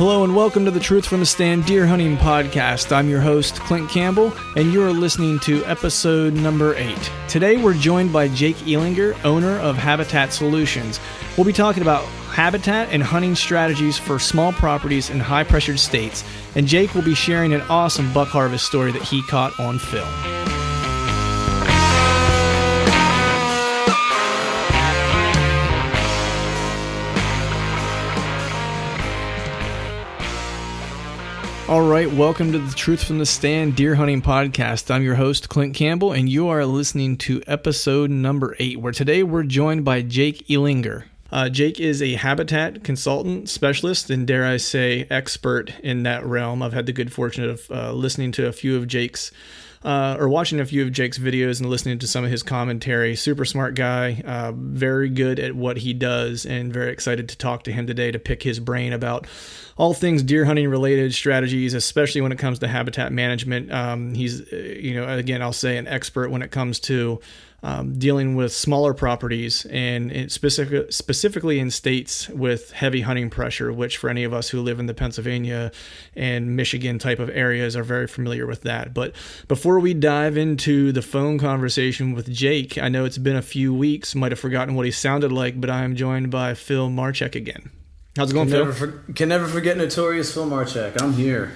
Hello and welcome to the Truth from the Stand Deer Hunting Podcast. I'm your host, Clint Campbell, and you are listening to episode number 8. Today we're joined by Jake Ehlinger, owner of Habitat Solutions. We'll be talking about habitat and hunting strategies for small properties in high-pressured states, and Jake will be sharing an awesome buck harvest story that he caught on film. All right, welcome to the Truth from the Stand Deer Hunting Podcast. I'm your host, Clint Campbell, and you are listening to episode number 8, where today we're joined by Jake Ehlinger. Jake is a habitat consultant, specialist, and dare I say, expert in that realm. I've had the good fortune of listening to a few of Jake's, or watching a few of Jake's videos and listening to some of his commentary. Super smart guy, very good at what he does, and very excited to talk to him today to pick his brain about all things deer hunting related strategies, especially when it comes to habitat management. He's, again, I'll say an expert when it comes to dealing with smaller properties and specifically in states with heavy hunting pressure, which for any of us who live in the Pennsylvania and Michigan type of areas are very familiar with that. But before we dive into the phone conversation with Jake, I know it's been a few weeks, might have forgotten what he sounded like, but I am joined by Phil Marchek again. How's it going, Phil? Can never forget notorious Phil Marchek. I'm here.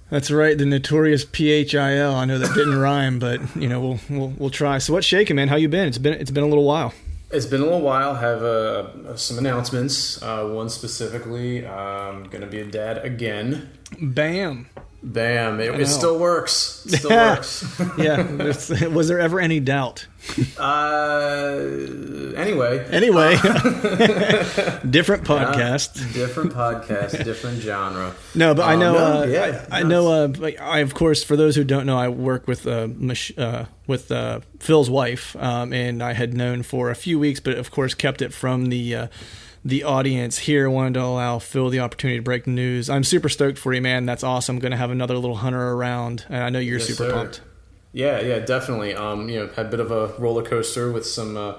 That's right, the notorious PHIL. I know that didn't rhyme, but we'll try. So what's shaking, man? How you been? It's been a little while. It's been a little while. I have some announcements. One specifically, I'm gonna be a dad again. Bam. It still works. It still works. Yeah. Was there ever any doubt? Anyway. Different podcast. Different genre. No, but I know. I of course, for those who don't know, I work with Phil's wife, and I had known for a few weeks, but of course kept it from the audience here. Wanted to allow Phil the opportunity to break the news. I'm super stoked for you, man. That's awesome. Going to have another little hunter around, and I know you're super pumped. Yeah, definitely. Had a bit of a roller coaster with some, we'll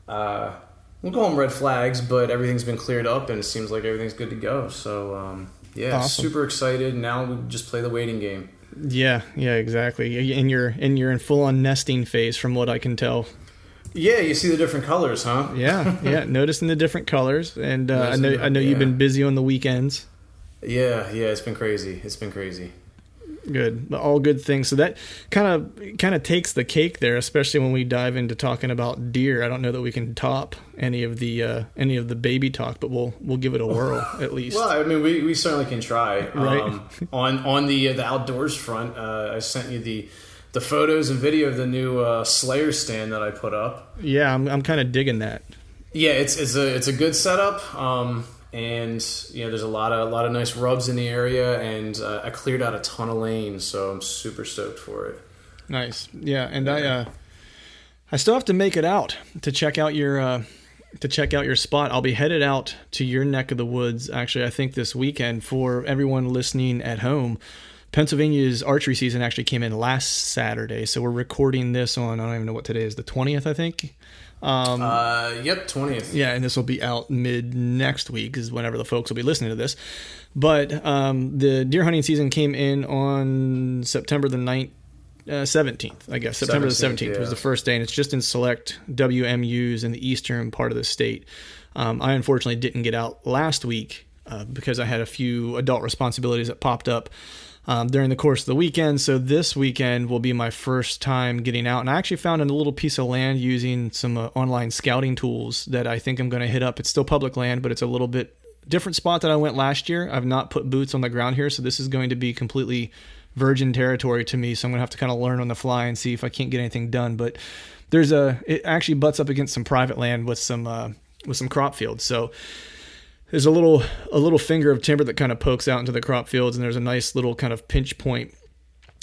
call them red flags, but everything's been cleared up, and it seems like everything's good to go. So, awesome. Super excited. Now we just play the waiting game. Yeah, exactly. And you're in full on nesting phase, from what I can tell. Yeah, you see the different colors, huh? Yeah. Noticing the different colors, and I know you've been busy on the weekends. Yeah, it's been crazy. Good, all good things. So that kind of takes the cake there, especially when we dive into talking about deer. I don't know that we can top any of the baby talk, but we'll give it a whirl at least. Well, I mean, we certainly can try. Right. On the outdoors front, I sent you the photos and video of the new Slayer stand that I put up. Yeah, I'm kind of digging that. Yeah, it's a good setup. And there's a lot of nice rubs in the area, and I cleared out a ton of lanes, so I'm super stoked for it. Nice, yeah. And I still have to make it out to check out your spot. I'll be headed out to your neck of the woods. Actually, I think this weekend. For everyone listening at home, Pennsylvania's archery season actually came in last Saturday, so we're recording this on, I don't even know what today is, the 20th, I think. 20th. Yeah, and this will be out mid next week is whenever the folks will be listening to this. But the deer hunting season came in on September the 17th, I guess. September the 17th was the first day, and it's just in select WMUs in the eastern part of the state. I unfortunately didn't get out last week because I had a few adult responsibilities that popped up during the course of the weekend. So this weekend will be my first time getting out. And I actually found a little piece of land using some online scouting tools that I think I'm going to hit up. It's still public land, but it's a little bit different spot that I went last year. I've not put boots on the ground here, so this is going to be completely virgin territory to me. So I'm going to have to kind of learn on the fly and see if I can't get anything done. But it actually butts up against some private land with some crop fields. So there's a little finger of timber that kind of pokes out into the crop fields, and there's a nice little kind of pinch point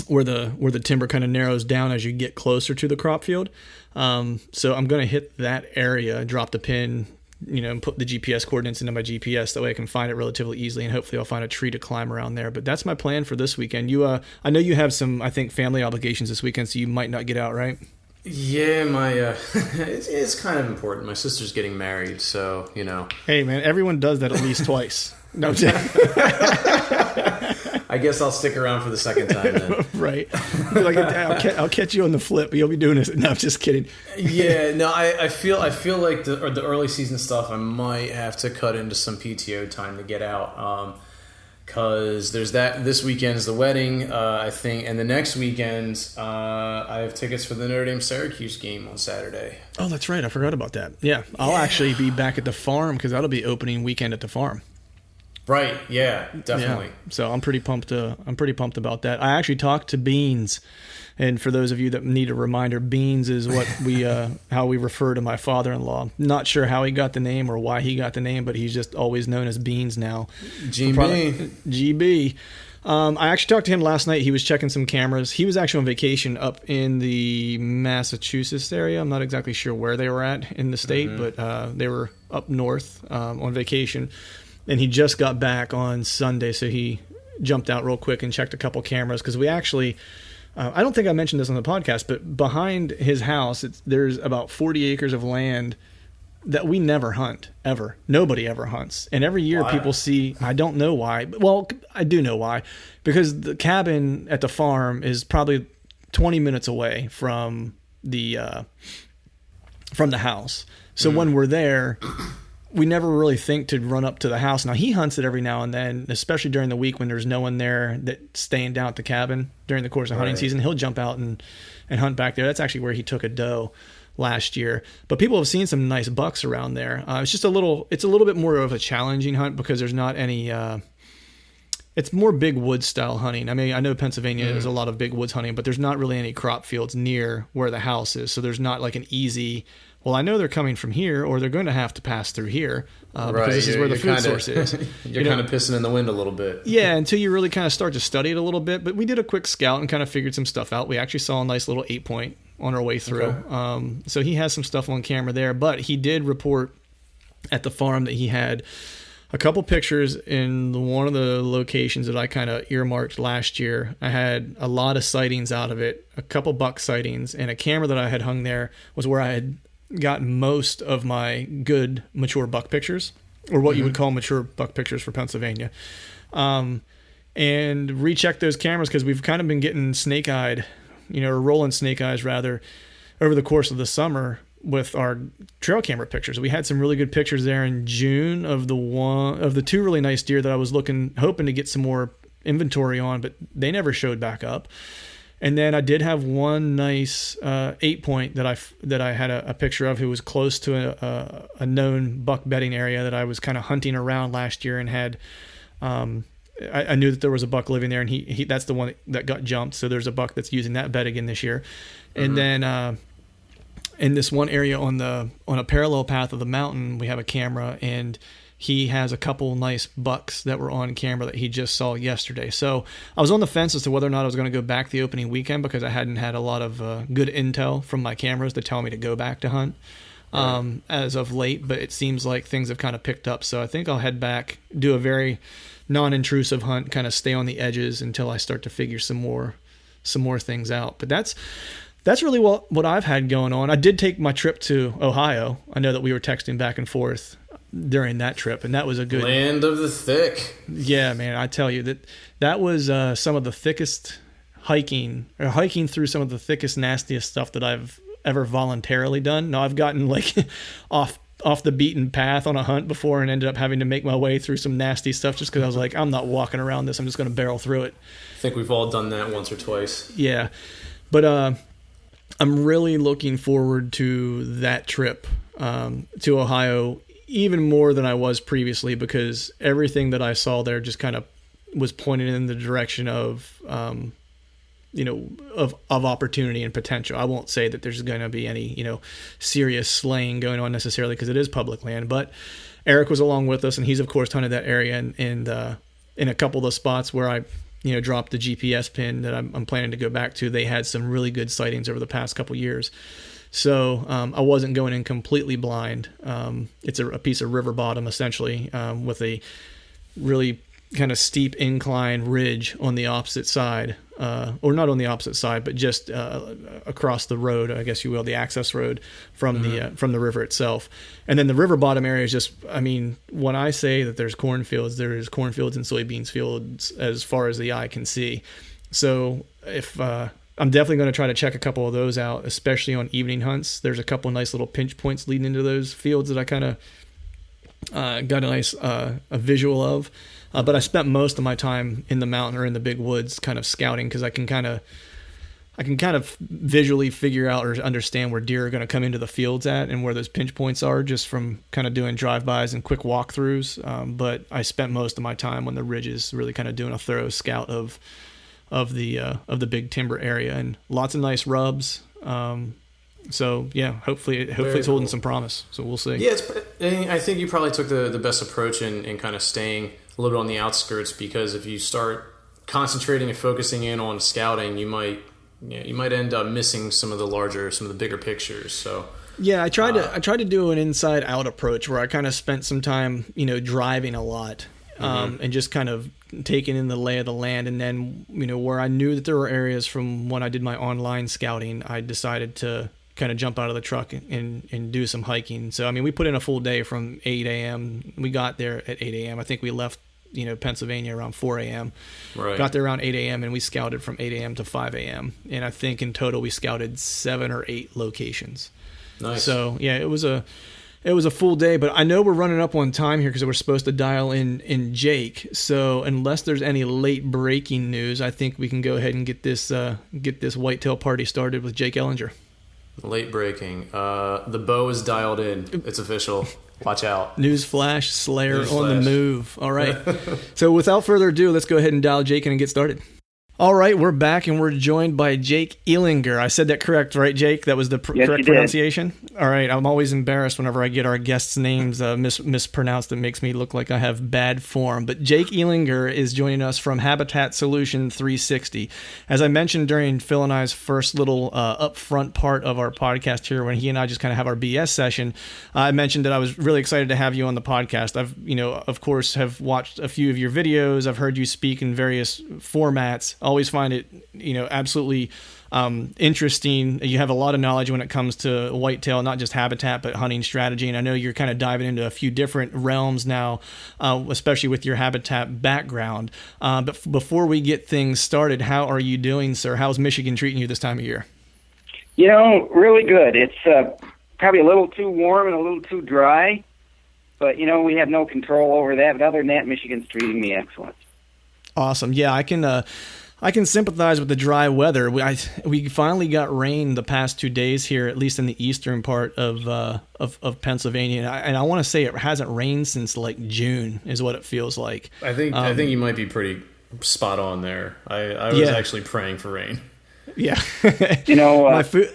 where the timber kind of narrows down as you get closer to the crop field. So I'm going to hit that area, drop the pin, and put the GPS coordinates into my GPS. That way I can find it relatively easily, and hopefully I'll find a tree to climb around there. But that's my plan for this weekend. I know you have some, I think, family obligations this weekend, so you might not get out, right? Yeah, it's kind of important. My sister's getting married, so, Hey, man, everyone does that at least twice. No, I'm saying. I guess I'll stick around for the second time then. Right. Like, I'll catch you on the flip, but you'll be doing this. No, I'm just kidding. Yeah, no, I feel like the early season stuff, I might have to cut into some PTO time to get out. Because there's this weekend's the wedding, I think, and the next weekend I have tickets for the Notre Dame Syracuse game on Saturday. Oh, that's right. I forgot about that. Yeah, I'll actually be back at the farm because that'll be opening weekend at the farm. Right. Yeah. Definitely. Yeah. So I'm pretty pumped. I'm pretty pumped about that. I actually talked to Beans, and for those of you that need a reminder, Beans is what we how we refer to my father-in-law. Not sure how he got the name or why he got the name, but he's just always known as Beans now. GB. I actually talked to him last night. He was checking some cameras. He was actually on vacation up in the Massachusetts area. I'm not exactly sure where they were at in the state, but they were up north on vacation. And he just got back on Sunday, so he jumped out real quick and checked a couple cameras because we actually, I don't think I mentioned this on the podcast, but behind his house, there's about 40 acres of land that we never hunt, ever. Nobody ever hunts. And every year people see, I don't know why. Well, I do know why. Because the cabin at the farm is probably 20 minutes away from the house. So when we're there, we never really think to run up to the house. Now, he hunts it every now and then, especially during the week when there's no one there that's staying down at the cabin during the course of hunting season. He'll jump out and hunt back there. That's actually where he took a doe last year. But people have seen some nice bucks around there. It's a little bit more of a challenging hunt because there's not any... it's more big woods style hunting. I mean, I know Pennsylvania is a lot of big woods hunting, but there's not really any crop fields near where the house is. So there's not like an easy... Well, I know they're coming from here, or they're going to have to pass through here because this is where the food source is. You're kind of pissing in the wind a little bit. Yeah, until you really kind of start to study it a little bit. But we did a quick scout and kind of figured some stuff out. We actually saw a nice little 8-point on our way through. Okay. So he has some stuff on camera there. But he did report at the farm that he had a couple pictures in one of the locations that I kind of earmarked last year. I had a lot of sightings out of it, a couple buck sightings, and a camera that I had hung there was where I had got most of my good mature buck pictures, or what you would call mature buck pictures for Pennsylvania, and recheck those cameras because we've kind of been getting snake-eyed, or rolling snake eyes rather, over the course of the summer with our trail camera pictures. We had some really good pictures there in June of the two really nice deer that I was hoping to get some more inventory on, but they never showed back up. And then I did have one nice 8-point that I had a picture of who was close to a known buck bedding area that I was kind of hunting around last year and had. I knew that there was a buck living there, and he that's the one that got jumped. So there's a buck that's using that bed again this year. And then in this one area on a parallel path of the mountain, we have a camera, and he has a couple nice bucks that were on camera that he just saw yesterday. So I was on the fence as to whether or not I was going to go back the opening weekend because I hadn't had a lot of good intel from my cameras to tell me to go back to hunt as of late. But it seems like things have kind of picked up. So I think I'll head back, do a very non-intrusive hunt, kind of stay on the edges until I start to figure some more things out. But that's really what I've had going on. I did take my trip to Ohio. I know that we were texting back and forth during that trip, and that was a good land of the thick. Yeah, man, I tell you that was some of the thickest hiking through some of the thickest, nastiest stuff that I've ever voluntarily done. Now, I've gotten like off the beaten path on a hunt before and ended up having to make my way through some nasty stuff just because I was like, I'm not walking around this. I'm just going to barrel through it. I think we've all done that once or twice. Yeah, but I'm really looking forward to that trip to Ohio even more than I was previously because everything that I saw there just kind of was pointed in the direction of opportunity and potential. I won't say that there's going to be any, serious slaying going on necessarily because it is public land, but Eric was along with us and he's of course hunted that area and in a couple of the spots where I, dropped the GPS pin that I'm planning to go back to, they had some really good sightings over the past couple years. So I wasn't going in completely blind. It's a piece of river bottom essentially with a really kind of steep incline ridge on the opposite side, or not on the opposite side, but just across the road, I guess you will, the access road from the river itself. And then the river bottom area is just, I mean, when I say that there's cornfields, there's cornfields and soybeans fields as far as the eye can see. So if I'm definitely going to try to check a couple of those out, especially on evening hunts. There's a couple of nice little pinch points leading into those fields that I kind of got a nice a visual of. But I spent most of my time in the mountain or in the big woods kind of scouting, because I can kind of visually figure out or understand where deer are going to come into the fields at and where those pinch points are, just from kind of doing drive-bys and quick walkthroughs. But I spent most of my time on the ridges really kind of doing a thorough scout of the big timber area, and lots of nice rubs. So yeah, hopefully it's holding some promise. So we'll see. Yeah, I think you probably took the best approach in kind of staying a little bit on the outskirts, because if you start concentrating and focusing in on scouting, you might end up missing some of the bigger pictures. So yeah, I tried to do an inside out approach where I kind of spent some time, driving a lot, and just kind of taking in the lay of the land. And then, where I knew that there were areas from when I did my online scouting, I decided to kind of jump out of the truck and do some hiking. So, I mean, we put in a full day from 8 a.m. We got there at 8 a.m. I think we left, Pennsylvania around 4 a.m. Right. Got there around 8 a.m. and we scouted from 8 a.m. to 5 a.m. And I think in total we scouted 7 or 8 locations. Nice. So, yeah, it was a full day, but I know we're running up on time here because we're supposed to dial in Jake. So unless there's any late breaking news, I think we can go ahead and get this whitetail party started with Jake Ehlinger. Late breaking. The bow is dialed in. It's official. Watch out. Newsflash, Slayer on the move. All right. So without further ado, let's go ahead and dial Jake in and get started. All right, we're back, and we're joined by Jake Ehlinger. I said that correct, right, Jake? That was the correct pronunciation? All right, I'm always embarrassed whenever I get our guests' names mispronounced. It makes me look like I have bad form. But Jake Ehlinger is joining us from Habitat Solution 360. As I mentioned during Phil and I's first little upfront part of our podcast here, when he and I just kind of have our BS session, I mentioned that I was really excited to have you on the podcast. I've, of course, have watched a few of your videos. I've heard you speak in various formats. Always find it, absolutely interesting. You have a lot of knowledge when it comes to whitetail, not just habitat, but hunting strategy. And I know you're kind of diving into a few different realms now, especially with your habitat background. But before we get things started, how are you doing, sir? How's Michigan treating you this time of year? Really good. It's probably a little too warm and a little too dry, but, we have no control over that. But other than that, Michigan's treating me excellent. Awesome. Yeah, I can sympathize with the dry weather. We finally got rain the past 2 days here, at least in the eastern part of Pennsylvania, and I want to say it hasn't rained since like June, is what it feels like. I think you might be pretty spot on there. I was actually praying for rain. Yeah, my food.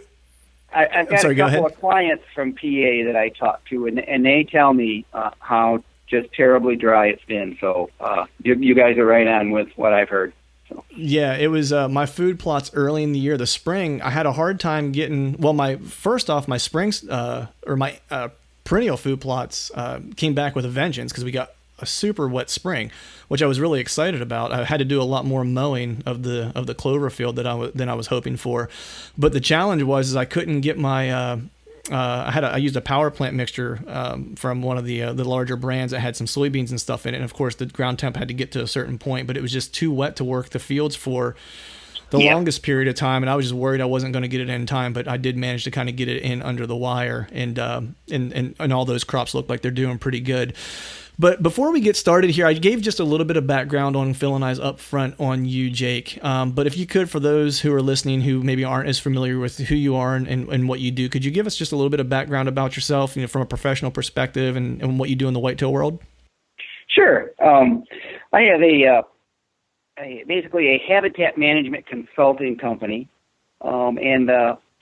I've got a couple of clients from PA that I talk to, and they tell me how just terribly dry it's been. So you guys are right on with what I've heard. So. Yeah, it was my food plots early in the year. The spring, I had a hard time getting. Well, my springs my perennial food plots came back with a vengeance because we got a super wet spring, which I was really excited about. I had to do a lot more mowing of the clover field than I was hoping for, but the challenge was I couldn't get my. I used a power plant mixture from one of the larger brands that had some soybeans and stuff in it. And of course, the ground temp had to get to a certain point, but it was just too wet to work the fields for the longest period of time. And I was just worried I wasn't going to get it in time, but I did manage to kind of get it in under the wire. And all those crops look like they're doing pretty good. But before we get started here, I gave just a little bit of background on Phil and I's up front on you, Jake. But if you could, for those who are listening who maybe aren't as familiar with who you are and what you do, could you give us just a little bit of background about yourself, from a professional perspective and what you do in the whitetail world? Sure. I have basically a habitat management consulting company, and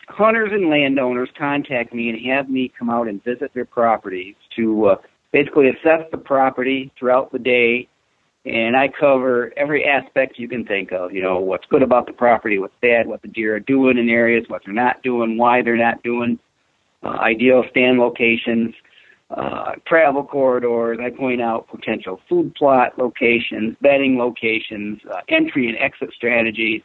hunters and landowners contact me and have me come out and visit their properties to basically assess the property throughout the day, and I cover every aspect you can think of. What's good about the property, what's bad, what the deer are doing in areas, what they're not doing, why they're not doing, ideal stand locations. travel corridors. I point out potential food plot locations, bedding locations, entry and exit strategies.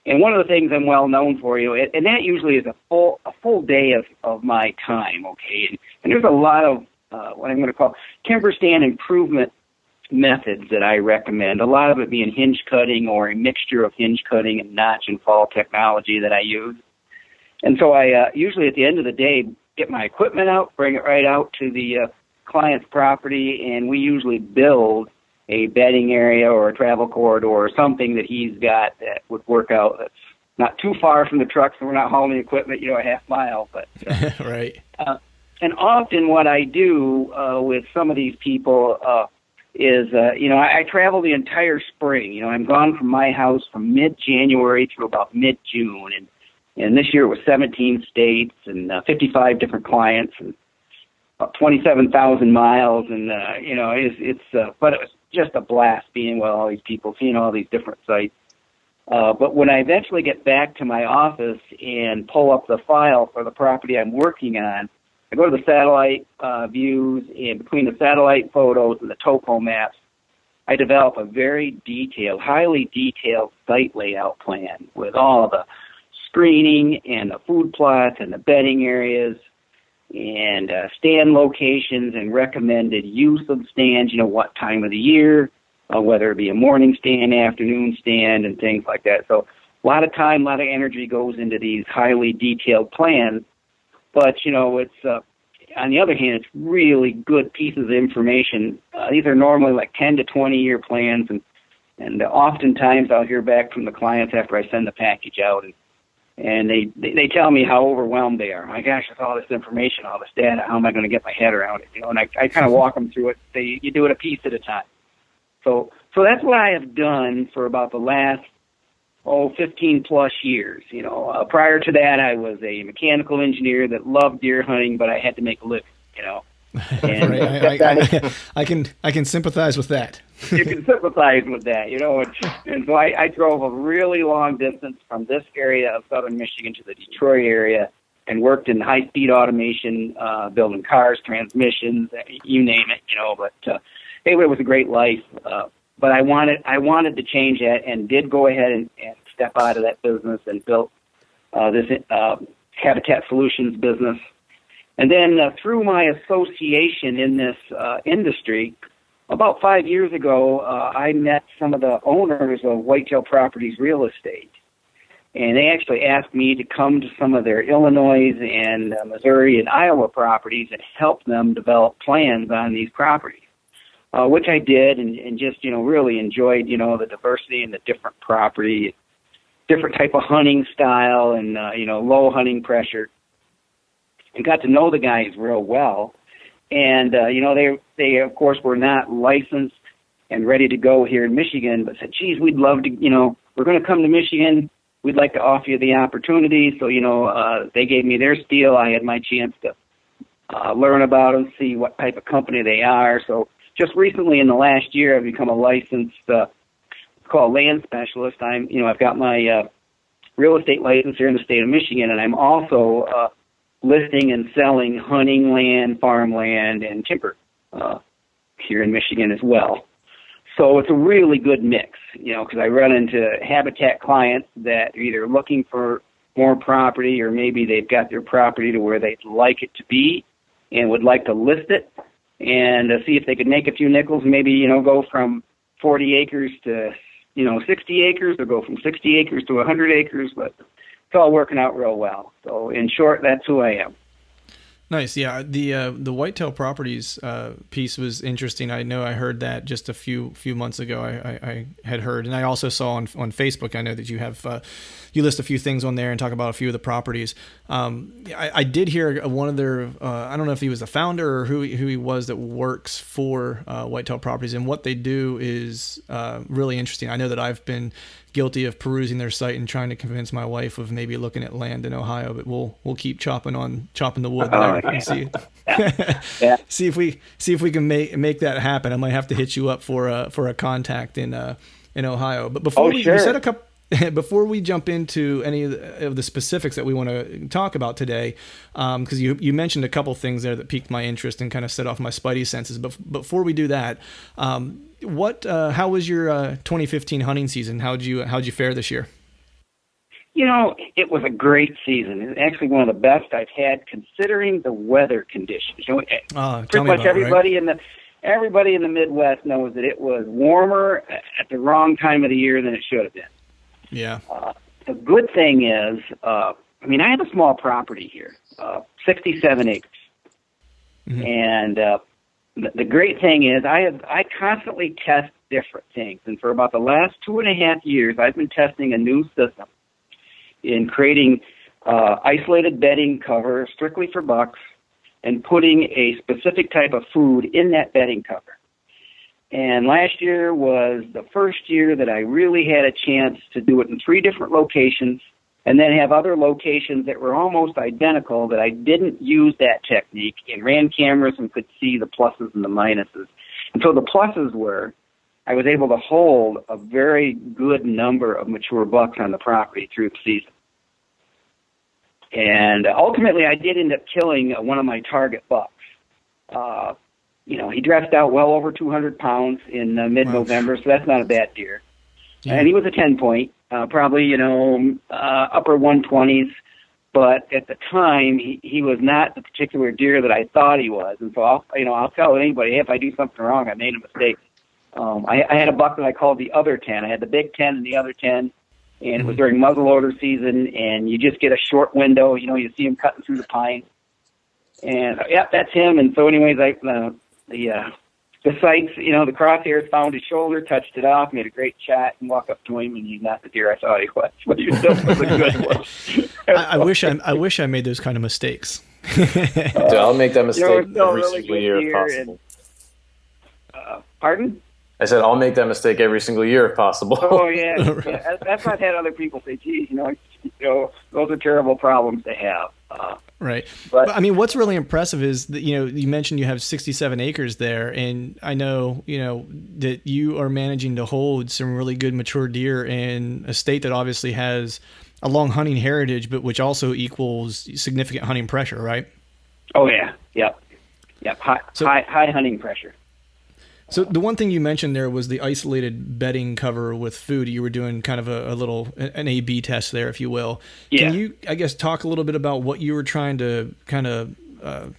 And one of the things I'm well known for, and that usually is a full day of my time, okay? And there's a lot of what I'm going to call timber stand improvement methods that I recommend, a lot of it being hinge cutting or a mixture of hinge cutting and notch and fall technology that I use. And so I usually at the end of the day get my equipment out, bring it right out to the client's property, and we usually build a bedding area or a travel corridor or something that he's got that would work out that's not too far from the truck, so we're not hauling the equipment, a half mile. But right. And often what I do with some of these people is, I travel the entire spring. I'm gone from my house from mid-January through about mid-June, and this year it was 17 states and 55 different clients and about 27,000 miles, and but it was just a blast being with all these people, seeing all these different sites. But when I eventually get back to my office and pull up the file for the property I'm working on, I go to the satellite views, and between the satellite photos and the topo maps, I develop a very detailed, highly detailed site layout plan with all the screening and the food plots and the bedding areas and stand locations and recommended use of stands, what time of the year, whether it be a morning stand, afternoon stand, and things like that. So a lot of time, a lot of energy goes into these highly detailed plans. But, it's on the other hand, it's really good pieces of information. These are normally like 10 to 20-year plans, and oftentimes I'll hear back from the clients after I send the package out, and they tell me how overwhelmed they are. My gosh, with all this information, all this data, how am I going to get my head around it? And I kind of walk them through it. You do it a piece at a time. So that's what I have done for about the last 15 plus years. Prior to that, I was a mechanical engineer that loved deer hunting, but I had to make a living. And right. I can sympathize with that. You can sympathize with that, and so I drove a really long distance from this area of southern Michigan to the Detroit area and worked in high-speed automation, building cars, transmissions, you name it, But anyway, it was a great life. But I wanted to change that, and did go ahead and step out of that business and built this Habitat Solutions business. And then through my association in this industry, about 5 years ago, I met some of the owners of Whitetail Properties Real Estate. And they actually asked me to come to some of their Illinois and Missouri and Iowa properties and help them develop plans on these properties. Which I did, and just, really enjoyed, the diversity and the different property, different type of hunting style and, low hunting pressure. And got to know the guys real well. And, they, of course, were not licensed and ready to go here in Michigan, but said, geez, we'd love to, we're going to come to Michigan. We'd like to offer you the opportunity. So, they gave me their spiel. I had my chance to learn about them, see what type of company they are. So, just recently, in the last year, I've become a licensed, called land specialist. I've got my real estate license here in the state of Michigan, and I'm also listing and selling hunting land, farmland, and timber here in Michigan as well. So it's a really good mix, because I run into habitat clients that are either looking for more property, or maybe they've got their property to where they'd like it to be and would like to list it, and see if they could make a few nickels, maybe, go from 40 acres to, 60 acres, or go from 60 acres to 100 acres, but it's all working out real well. So in short, that's who I am. Nice. Yeah. The Whitetail Properties piece was interesting. I know I heard that just a few months ago. I had heard, and I also saw on Facebook, I know that you have, you list a few things on there and talk about a few of the properties. I did hear one of their, I don't know if he was the founder or who he was that works for Whitetail Properties, and what they do is really interesting. I know that I've been guilty of perusing their site and trying to convince my wife of maybe looking at land in Ohio, but we'll keep chopping the wood there and see see if we can make that happen. I might have to hit you up for a contact in Ohio. But before you said before we jump into any of the specifics that we want to talk about today, because you mentioned a couple things there that piqued my interest and kind of set off my spidey senses. But before we do that, how was your 2015 hunting season? How'd you fare this year? It was a great season. It's actually one of the best I've had, considering the weather conditions. Pretty much everybody in the Midwest knows that it was warmer at the wrong time of the year than it should have been. Yeah. The good thing is, I have a small property here, 67 acres, mm-hmm. and the great thing is I constantly test different things, and for about the last 2.5 years, I've been testing a new system in creating isolated bedding cover strictly for bucks and putting a specific type of food in that bedding cover. And last year was the first year that I really had a chance to do it in 3 different locations and then have other locations that were almost identical that I didn't use that technique and ran cameras and could see the pluses and the minuses. And so the pluses were I was able to hold a very good number of mature bucks on the property through the season. And ultimately, I did end up killing one of my target bucks. He dressed out well over 200 pounds in mid-November, so that's not a bad deer. Yeah. And he was a 10-point, probably, upper 120s. But at the time, he was not the particular deer that I thought he was. And so I'll tell anybody, hey, if I do something wrong, I made a mistake. I had a buck that I called the other 10. I had the big 10 and the other 10, and it was during muzzleloader season, and you just get a short window. You see him cutting through the pine. And, that's him. And so anyways, the sights, the crosshairs found his shoulder, touched it off, made a great shot, and walked up to him, and he's not the deer I thought he was. But he still was a good one. I wish I made those kind of mistakes. Dude, I'll make that mistake every single year if possible. Pardon? I said I'll make that mistake every single year if possible. Oh yeah, yeah. That's what I've had other people say. Geez, those are terrible problems to have. Right. But what's really impressive is that, you mentioned you have 67 acres there, and I know, that you are managing to hold some really good mature deer in a state that obviously has a long hunting heritage, but which also equals significant hunting pressure, right? Oh yeah. Yep. High hunting pressure. So the one thing you mentioned there was the isolated bedding cover with food. You were doing kind of an A/B test there, if you will. Yeah. Can you, I guess, talk a little bit about what you were trying to kind of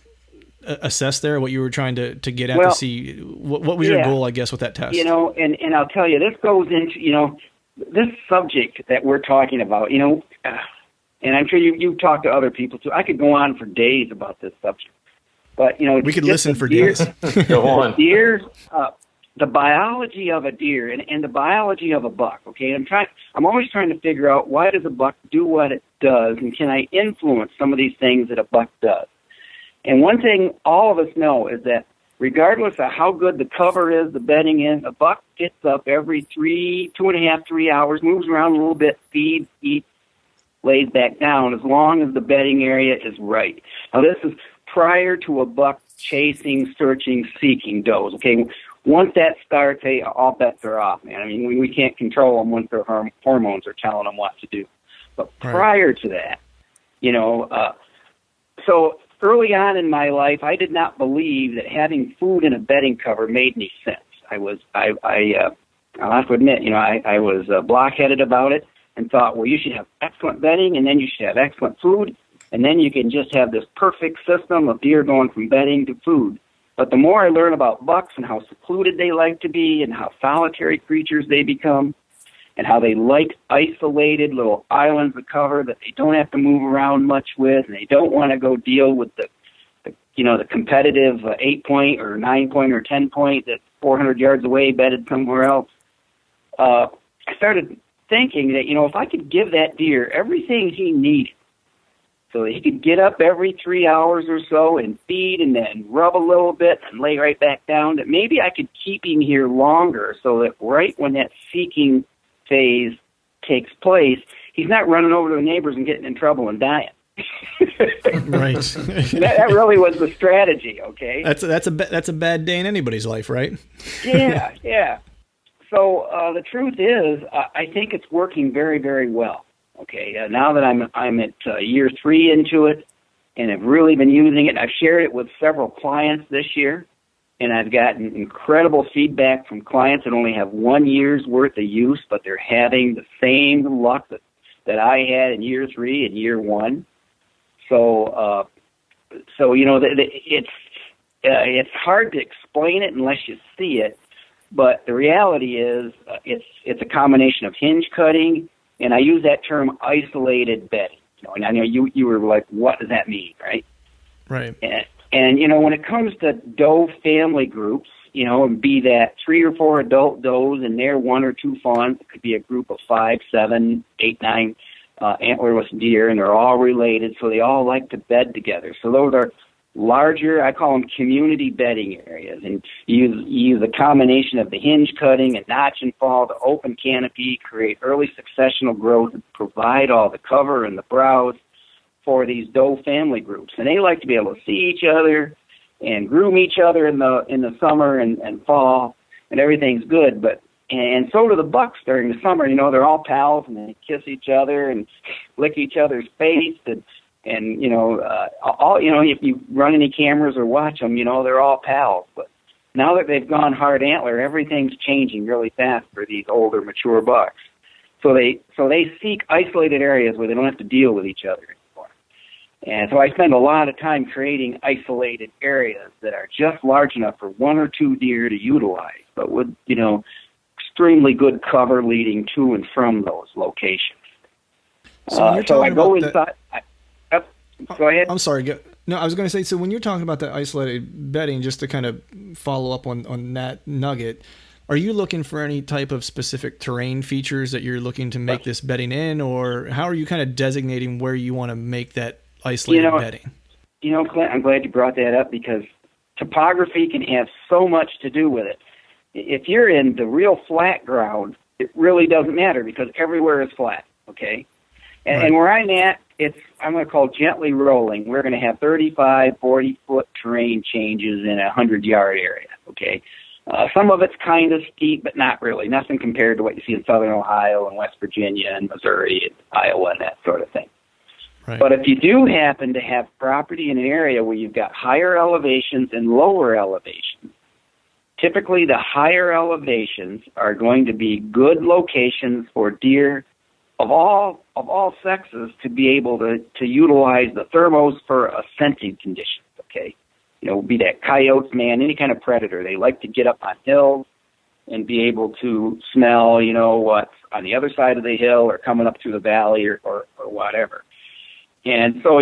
assess there, what you were trying to get at to see what was your goal, I guess, with that test? And I'll tell you, this goes into, this subject that we're talking about, and I'm sure you've talked to other people too. I could go on for days about this subject. But, we could listen for days. Go on. Deer, the biology of a deer and the biology of a buck, okay? I'm always trying to figure out, why does a buck do what it does, and can I influence some of these things that a buck does? And one thing all of us know is that regardless of how good the cover is, the bedding is, a buck gets up every 2.5, 3 hours, moves around a little bit, feeds, eats, lays back down, as long as the bedding area is right. Now, this is prior to a buck chasing, searching, seeking does. Okay, once that starts, hey, all bets are off, man. We can't control them once their hormones are telling them what to do. But prior to that, so early on in my life, I did not believe that having food in a bedding cover made any sense. I'll have to admit, I was blockheaded about it and thought, well, you should have excellent bedding, and then you should have excellent food, and then you can just have this perfect system of deer going from bedding to food. But the more I learn about bucks and how secluded they like to be and how solitary creatures they become and how they like isolated little islands of cover that they don't have to move around much with, and they don't want to go deal with the competitive 8-point or 9-point or 10-point that's 400 yards away bedded somewhere else, I started thinking that, if I could give that deer everything he needed, so he could get up every 3 hours or so and feed and then rub a little bit and lay right back down, that maybe I could keep him here longer so that right when that seeking phase takes place, he's not running over to the neighbors and getting in trouble and dying. Right. that really was the strategy, okay? That's a bad day in anybody's life, right? Yeah. So the truth is, I think it's working very, very well. Okay, now that I'm at year 3 into it, and have really been using it. I've shared it with several clients this year, and I've gotten incredible feedback from clients that only have 1 year's worth of use, but they're having the same luck that I had in year 3 and year 1. So, it's hard to explain it unless you see it. But the reality is, it's a combination of hinge cutting, and I use that term isolated bedding. And I know you were like, what does that mean, right? Right. And when it comes to doe family groups, be that 3 or 4 adult does and their 1 or 2 fawns, it could be a group of 5, 7, 8, 9 antlerless deer, and they're all related, so they all like to bed together. So those are larger, I call them community bedding areas, and you use a combination of the hinge cutting and notch and fall, the open canopy, create early successional growth, and provide all the cover and the browse for these doe family groups. And they like to be able to see each other and groom each other in the summer and fall, and everything's good. And so do the bucks during the summer. They're all pals, and they kiss each other and lick each other's face, and if you run any cameras or watch them, they're all pals. But now that they've gone hard antler, everything's changing really fast for these older, mature bucks. So they seek isolated areas where they don't have to deal with each other anymore. And so I spend a lot of time creating isolated areas that are just large enough for 1 or 2 deer to utilize, but with, extremely good cover leading to and from those locations. So I go inside. Go ahead. I'm sorry. No, I was going to say, so when you're talking about the isolated bedding, just to kind of follow up on that nugget, are you looking for any type of specific terrain features that you're looking to make this bedding in, or how are you kind of designating where you want to make that isolated bedding? Clint, I'm glad you brought that up, because topography can have so much to do with it. If you're in the real flat ground, it really doesn't matter because everywhere is flat, okay? And where I'm at, I'm going to call gently rolling. We're going to have 35, 40-foot terrain changes in a 100-yard area, okay? Some of it's kind of steep, but not really. Nothing compared to what you see in southern Ohio and West Virginia and Missouri and Iowa and that sort of thing. Right. But if you do happen to have property in an area where you've got higher elevations and lower elevations, typically the higher elevations are going to be good locations for deer of all sexes to be able to utilize the thermos for a scenting conditions, okay? Be that coyotes, man, any kind of predator. They like to get up on hills and be able to smell, what's on the other side of the hill or coming up through the valley or whatever. And so,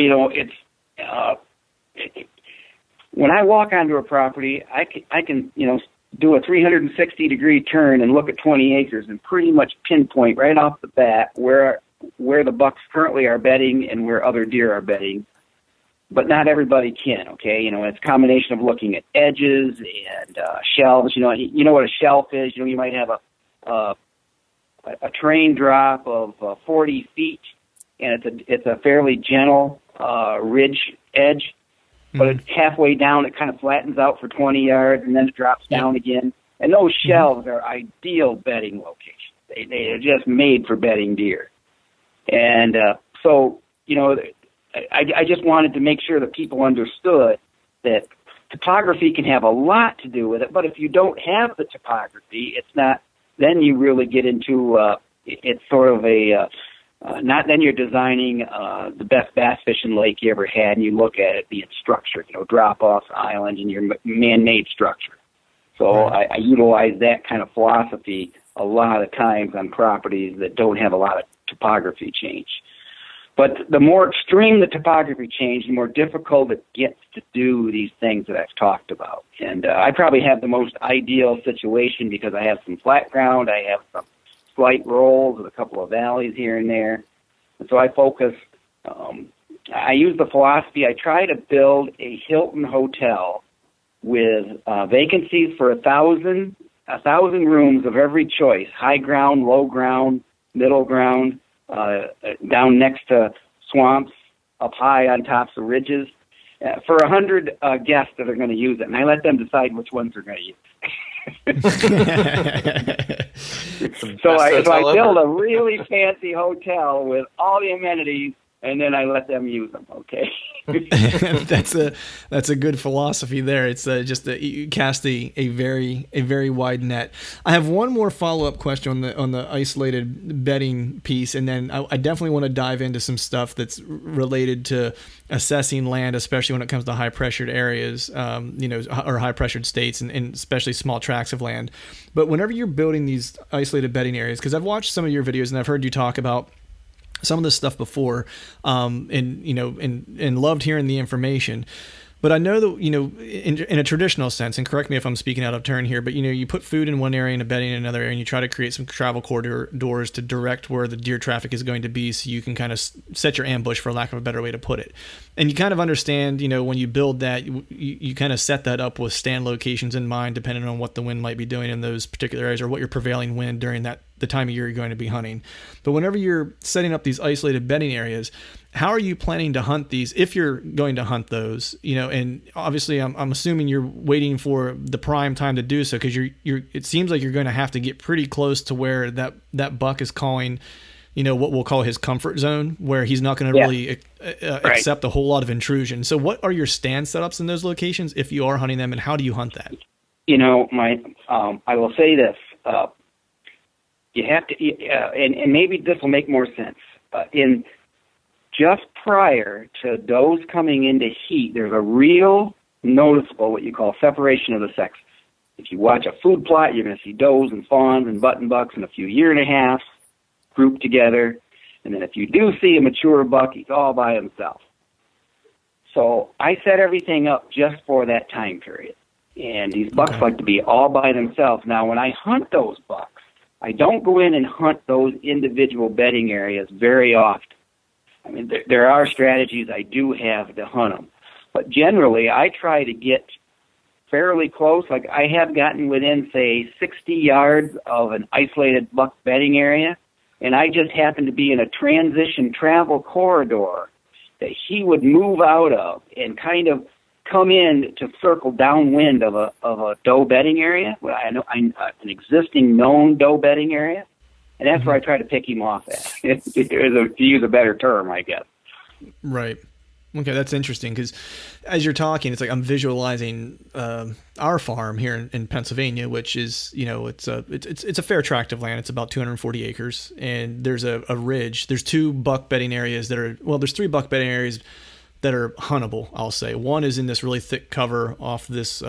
when I walk onto a property, I can do a 360-degree turn and look at 20 acres and pretty much pinpoint right off the bat where the bucks currently are bedding and where other deer are bedding. But not everybody can, okay? It's a combination of looking at edges and shelves. You know what a shelf is. You might have a train drop of 40 feet, and it's a fairly gentle ridge edge. But it's halfway down, it kind of flattens out for 20 yards, and then it drops down again. And those shelves are ideal bedding locations. They are just made for bedding deer. And so, I just wanted to make sure that people understood that topography can have a lot to do with it, but if you don't have the topography, it's not, then you really get into, it's sort of not then you're designing the best bass fishing lake you ever had, and you look at it being structured, drop-off island and your man-made structure. So I utilize that kind of philosophy a lot of times on properties that don't have a lot of topography change. But the more extreme the topography change, the more difficult it gets to do these things that I've talked about. And I probably have the most ideal situation because I have some flat ground, I have some slight rolls with a couple of valleys here and there. And so I focus, I use the philosophy, I try to build a Hilton hotel with vacancies for 1,000 rooms of every choice, high ground, low ground, middle ground, down next to swamps, up high on tops of ridges, for 100 guests that are going to use it. And I let them decide which ones they're going to use. So I build a really fancy hotel with all the amenities, and then I let them use them. Okay. That's a good philosophy there. It's just that you cast a very wide net. I have one more follow-up question on the isolated bedding piece, and then I definitely want to dive into some stuff that's related to assessing land, especially when it comes to high pressured areas, or high pressured states, and especially small tracts of land. But whenever you're building these isolated bedding areas, because I've watched some of your videos and I've heard you talk about some of this stuff before, and loved hearing the information. But I know that, in a traditional sense, and correct me if I'm speaking out of turn here, but, you put food in one area and a bedding in another area, and you try to create some travel corridors to direct where the deer traffic is going to be, so you can kind of set your ambush, for lack of a better way to put it. And you kind of understand, when you build that, you kind of set that up with stand locations in mind, depending on what the wind might be doing in those particular areas, or what your prevailing wind during the time of year you're going to be hunting. But whenever you're setting up these isolated bedding areas, how are you planning to hunt these, if you're going to hunt those? And obviously I'm assuming you're waiting for the prime time to do so, because it seems like you're going to have to get pretty close to where that buck is calling, what we'll call his comfort zone, where he's not going to really accept a whole lot of intrusion. So what are your stand setups in those locations if you are hunting them, and how do you hunt that? I will say this. You have to, and maybe this will make more sense. In just prior to does coming into heat, there's a real noticeable what you call separation of the sexes. If you watch a food plot, you're going to see does and fawns and button bucks and a few 1.5 years grouped together. And then if you do see a mature buck, he's all by himself. So I set everything up just for that time period. And these bucks like to be all by themselves. Now, when I hunt those bucks, I don't go in and hunt those individual bedding areas very often. I mean, there are strategies I do have to hunt them. But generally, I try to get fairly close. Like, I have gotten within, say, 60 yards of an isolated buck bedding area, and I just happen to be in a transition travel corridor that he would move out of and kind of come in to circle downwind of a doe bedding area. Well, I know an existing known doe bedding area, and that's where I try to pick him off at, to use a better term, I guess. Right. Okay, that's interesting, because as you're talking, it's like I'm visualizing our farm here in Pennsylvania, which is, it's a fair tract of land. It's about 240 acres, and there's a ridge. There's 2 buck bedding areas there's 3 buck bedding areas that are huntable, I'll say. One is in this really thick cover off this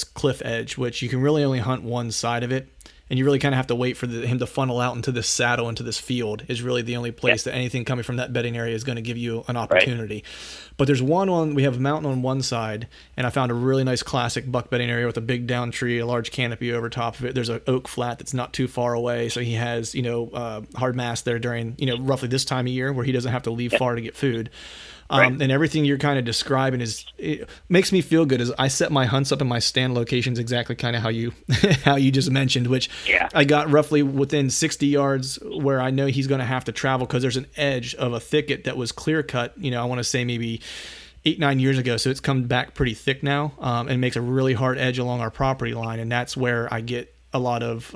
cliff edge, which you can really only hunt one side of it. And you really kind of have to wait for him to funnel out into this saddle, into this field, is really the only place that anything coming from that bedding area is going to give you an opportunity. Right. But there's we have a mountain on one side, and I found a really nice classic buck bedding area with a big down tree, a large canopy over top of it. There's an oak flat that's not too far away, so he has, hard mass there during, roughly this time of year where he doesn't have to leave far to get food. And everything you're kind of describing it makes me feel good. As I set my hunts up in my stand locations exactly kind of how you just mentioned, which I got roughly within 60 yards where I know he's going to have to travel, because there's an edge of a thicket that was clear cut. I want to say maybe 8-9 years ago, so it's come back pretty thick now, and makes a really hard edge along our property line, and that's where I get a lot of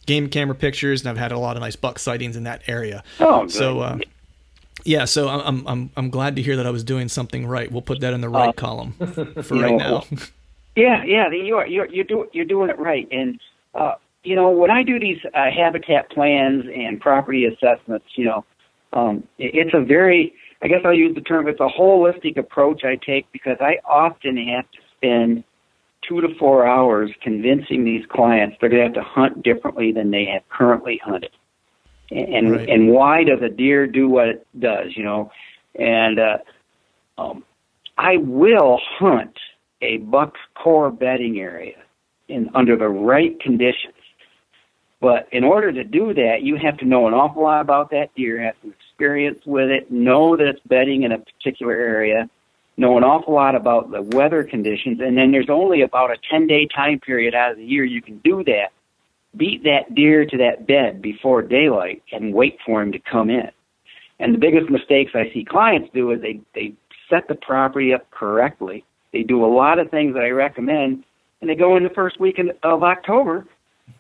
game camera pictures, and I've had a lot of nice buck sightings in that area. Oh, good. So. Yeah, so I'm glad to hear that I was doing something right. We'll put that in the right column for right now. Yeah, you're doing it right. And when I do these habitat plans and property assessments, it's a very, I guess I'll use the term, it's a holistic approach I take, because I often have to spend 2 to 4 hours convincing these clients they're going to have to hunt differently than they have currently hunted. And why does a deer do what it does, And I will hunt a buck's core bedding area under the right conditions. But in order to do that, you have to know an awful lot about that deer, have some experience with it, know that it's bedding in a particular area, know an awful lot about the weather conditions, and then there's only about a 10-day time period out of the year you can do that. Beat that deer to that bed before daylight and wait for him to come in. And the biggest mistakes I see clients do is they set the property up correctly. They do a lot of things that I recommend, and they go in the first week of October,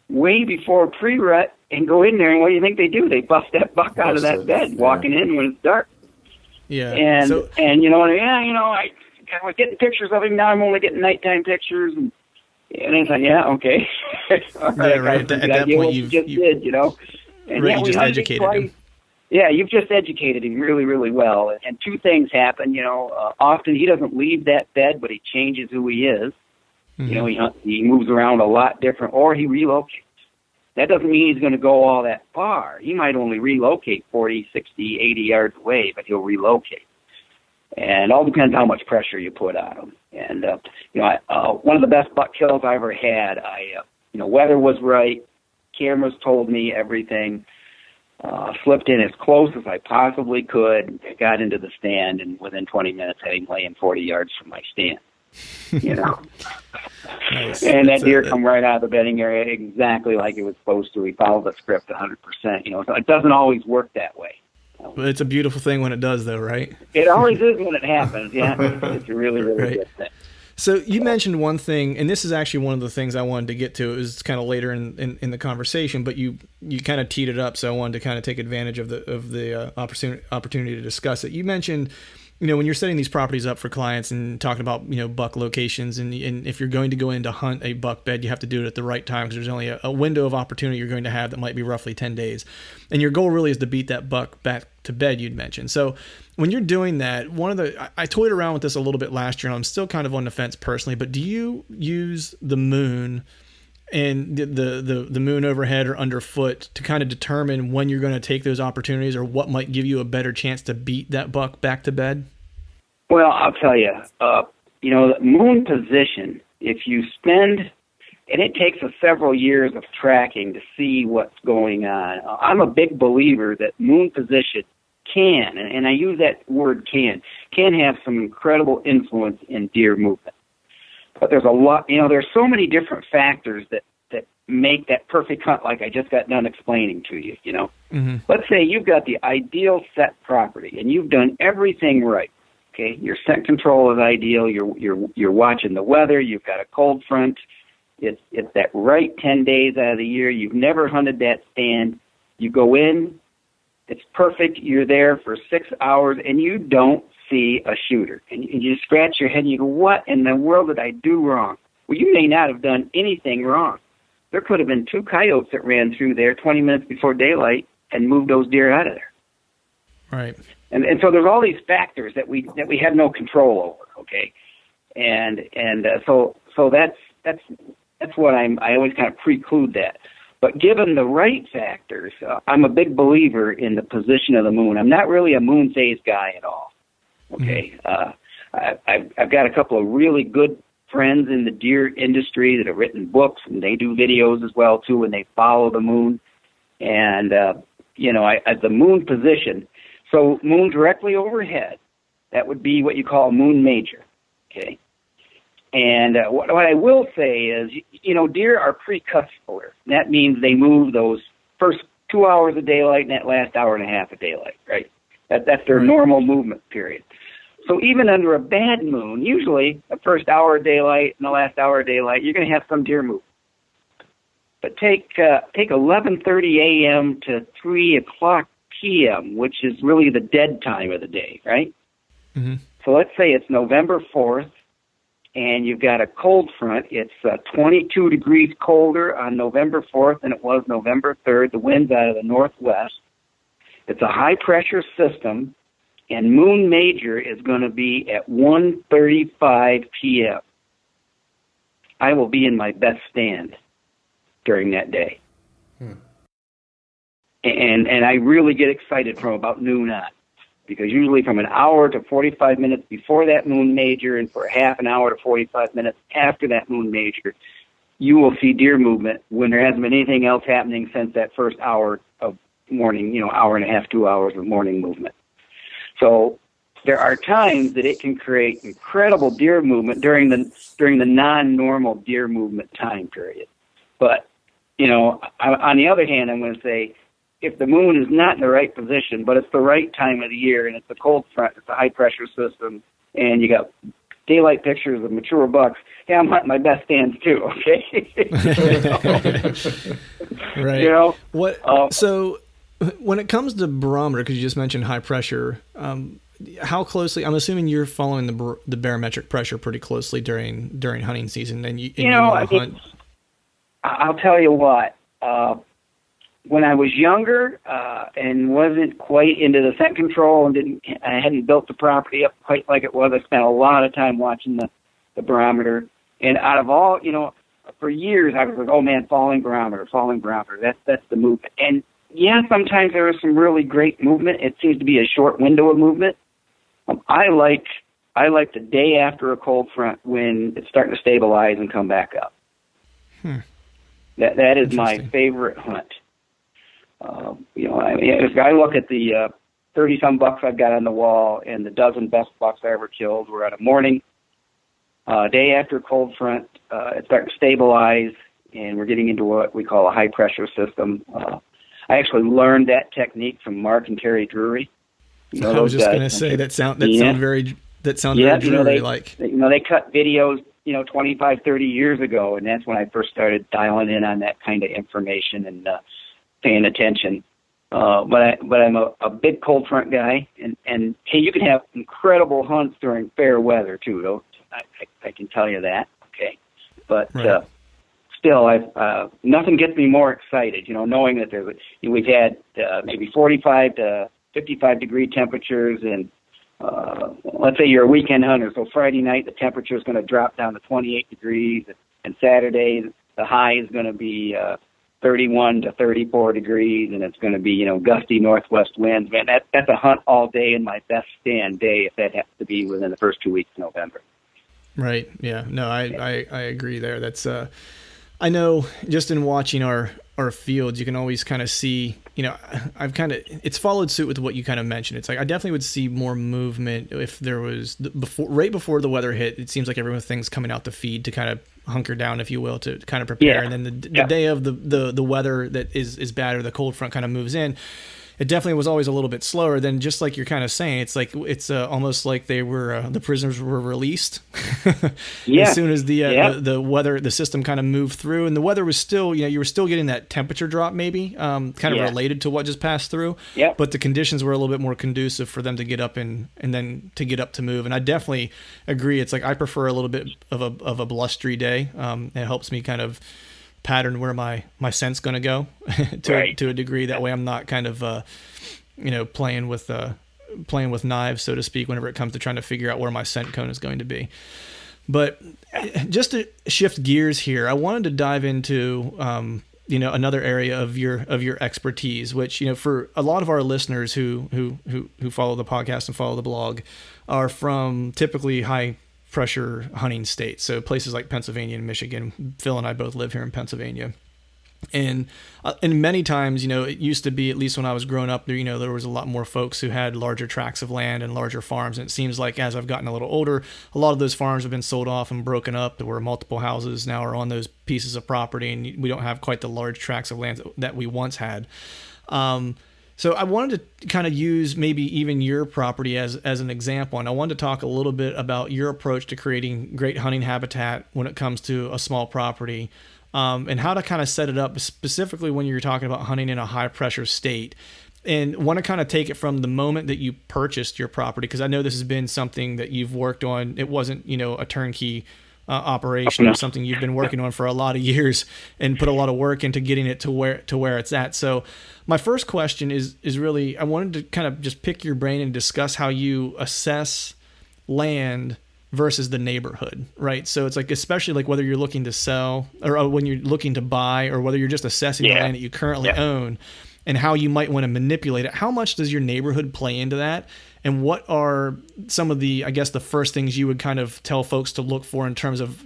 way before pre-rut, and go in there, and what do you think they do? They bust that buck out of that bed, walking in when it's dark. Yeah. And I was getting pictures of him. Now I'm only getting nighttime pictures, and it's like, yeah, okay. All right, right. At that point, you've did, And right, you just educated him. Yeah, you've just educated him really, really well. And two things happen. Often he doesn't leave that bed, but he changes who he is. Mm-hmm. He moves around a lot different, or he relocates. That doesn't mean he's going to go all that far. He might only relocate 40, 60, 80 yards away, but he'll relocate. And it all depends how much pressure you put on him. And, one of the best buck kills I ever had, weather was right, cameras told me everything, slipped in as close as I possibly could, got into the stand, and within 20 minutes had him laying 40 yards from my stand. Nice. And that deer come right out of the bedding area exactly like it was supposed to. He followed the script 100%. So it doesn't always work that way. But it's a beautiful thing when it does, though, right? It always is when it happens. Yeah, it's a really, really good thing. So you mentioned one thing, and this is actually one of the things I wanted to get to. It was kind of later in the conversation, but you kind of teed it up, so I wanted to kind of take advantage of the opportunity to discuss it. You mentioned, when you're setting these properties up for clients and talking about, buck locations, and if you're going to go in to hunt a buck bed, you have to do it at the right time, because there's only a window of opportunity you're going to have that might be roughly 10 days. And your goal really is to beat that buck back to bed, you'd mentioned. So when you're doing that, I toyed around with this a little bit last year, and I'm still kind of on the fence personally, but do you use the moon and the moon overhead or underfoot to kind of determine when you're going to take those opportunities, or what might give you a better chance to beat that buck back to bed? Well, I'll tell you, the moon position, if you spend, and it takes several years of tracking to see what's going on. I'm a big believer that moon position can, and I use that word can have some incredible influence in deer movement. But there's a lot, there's so many different factors that make that perfect hunt, like I just got done explaining to you, Mm-hmm. Let's say you've got the ideal set property, and you've done everything right. Okay, your scent control is ideal. You're watching the weather. You've got a cold front. It's that right 10 days out of the year. You've never hunted that stand. You go in. It's perfect. You're there for 6 hours, and you don't see a shooter. And you scratch your head, and you go, what in the world did I do wrong? Well, you may not have done anything wrong. There could have been 2 coyotes that ran through there 20 minutes before daylight and moved those deer out of there. Right. And so there's all these factors that we have no control over, okay? And so that's what I always kind of preclude that. But given the right factors, I'm a big believer in the position of the moon. I'm not really a moon phase guy at all, okay? Mm-hmm. I've got a couple of really good friends in the deer industry that have written books, and they do videos as well too, and they follow the moon. And at the moon position. So moon directly overhead, that would be what you call a moon major, okay? And what I will say is, deer are pre-crepuscular. That means they move those first 2 hours of daylight and that last hour and a half of daylight, right? That's their normal movement period. So even under a bad moon, usually the first hour of daylight and the last hour of daylight, you're going to have some deer move. But take 11:30 a.m. to 3 o'clock p.m., which is really the dead time of the day, right? Mm-hmm. So let's say it's November 4th, and you've got a cold front. It's 22 degrees colder on November 4th than it was November 3rd. The wind's out of the northwest. It's a high-pressure system, and moon major is going to be at 1:35 p.m. I will be in my best stand during that day. And I really get excited from about noon on, because usually from an hour to 45 minutes before that moon major and for half an hour to 45 minutes after that moon major, you will see deer movement when there hasn't been anything else happening since that first hour of morning, hour and a half, 2 hours of morning movement. So there are times that it can create incredible deer movement during the non-normal deer movement time period. But, on the other hand, I'm going to say, if the moon is not in the right position, but it's the right time of the year, and it's a cold front, it's a high-pressure system, and you got daylight pictures of mature bucks, hey, I'm hunting my best stands too. Okay. Right. You know what? So when it comes to barometer, because you just mentioned high pressure, how closely? I'm assuming you're following the barometric pressure pretty closely during hunting season, and you hunt. I'll tell you what. When I was younger and wasn't quite into the scent control and I hadn't built the property up quite like it was, I spent a lot of time watching the barometer. And out of all, for years I was like, oh man, falling barometer. That's the movement. And yeah, sometimes there is some really great movement. It seems to be a short window of movement. I like the day after a cold front when it's starting to stabilize and come back up. That is my favorite hunt. If I look at the 30-some bucks I've got on the wall and the dozen best bucks I ever killed were on a morning, day after a cold front, it's starting to stabilize, and we're getting into what we call a high-pressure system. I actually learned that technique from Mark and Terry Drury. I was just going to say that sounded very Drury-like. They cut videos 25, 30 years ago, and that's when I first started dialing in on that kind of information and paying attention. But I'm a big cold front guy, and hey, you can have incredible hunts during fair weather too, though. I can tell you that. Okay, but right. Still, nothing gets me more excited. Knowing that we've had maybe 45 to 55 degree temperatures, and let's say you're a weekend hunter, so Friday night the temperature is going to drop down to 28 degrees, and Saturday the high is going to be 31 to 34 degrees, and it's going to be, gusty northwest winds. Man, that's a hunt all day and my best stand day if that happens to be within the first 2 weeks of November. Right. Yeah. No, I agree there. That's, I know just in watching our fields, you can always kind of see, it's followed suit with what you kind of mentioned. It's like, I definitely would see more movement if there was right before the weather hit. It seems like everything's coming out to feed to kind of hunker down, if you will, to kind of prepare. Yeah. And then the day of the weather that is bad or the cold front kind of moves in, it definitely was always a little bit slower than just like you're kind of saying. It's like it's almost like they were the prisoners were released as soon as the weather, the system kind of moved through, and the weather was still, you were still getting that temperature drop maybe kind of related to what just passed through. Yeah. But the conditions were a little bit more conducive for them to get up and then to get up to move. And I definitely agree. It's like I prefer a little bit of a blustery day. It helps me kind of pattern where my scent's going to go to a degree. That way I'm not kind of playing with knives, so to speak, whenever it comes to trying to figure out where my scent cone is going to be. But just to shift gears here, I wanted to dive into another area of your expertise, which for a lot of our listeners who follow the podcast and follow the blog are from typically high pressure hunting states, so places like Pennsylvania and Michigan. Phil and I both live here in Pennsylvania, and many times, it used to be, at least when I was growing up, there was a lot more folks who had larger tracts of land and larger farms. And it seems like as I've gotten a little older, a lot of those farms have been sold off and broken up, where multiple houses now are on those pieces of property, and we don't have quite the large tracts of land that we once had. So I wanted to kind of use maybe even your property as an example, and I wanted to talk a little bit about your approach to creating great hunting habitat when it comes to a small property, and how to kind of set it up specifically when you're talking about hunting in a high pressure state. And want to kind of take it from the moment that you purchased your property, because I know this has been something that you've worked on. It wasn't, a turnkey operation or something you've been working on for a lot of years and put a lot of work into getting it to where it's at. So my first question is really, I wanted to kind of just pick your brain and discuss how you assess land versus the neighborhood, right? So it's like, especially like whether you're looking to sell or when you're looking to buy, or whether you're just assessing the land that you currently own, and how you might want to manipulate it. How much does your neighborhood play into that? And what are some of the, I guess, the first things you would kind of tell folks to look for in terms of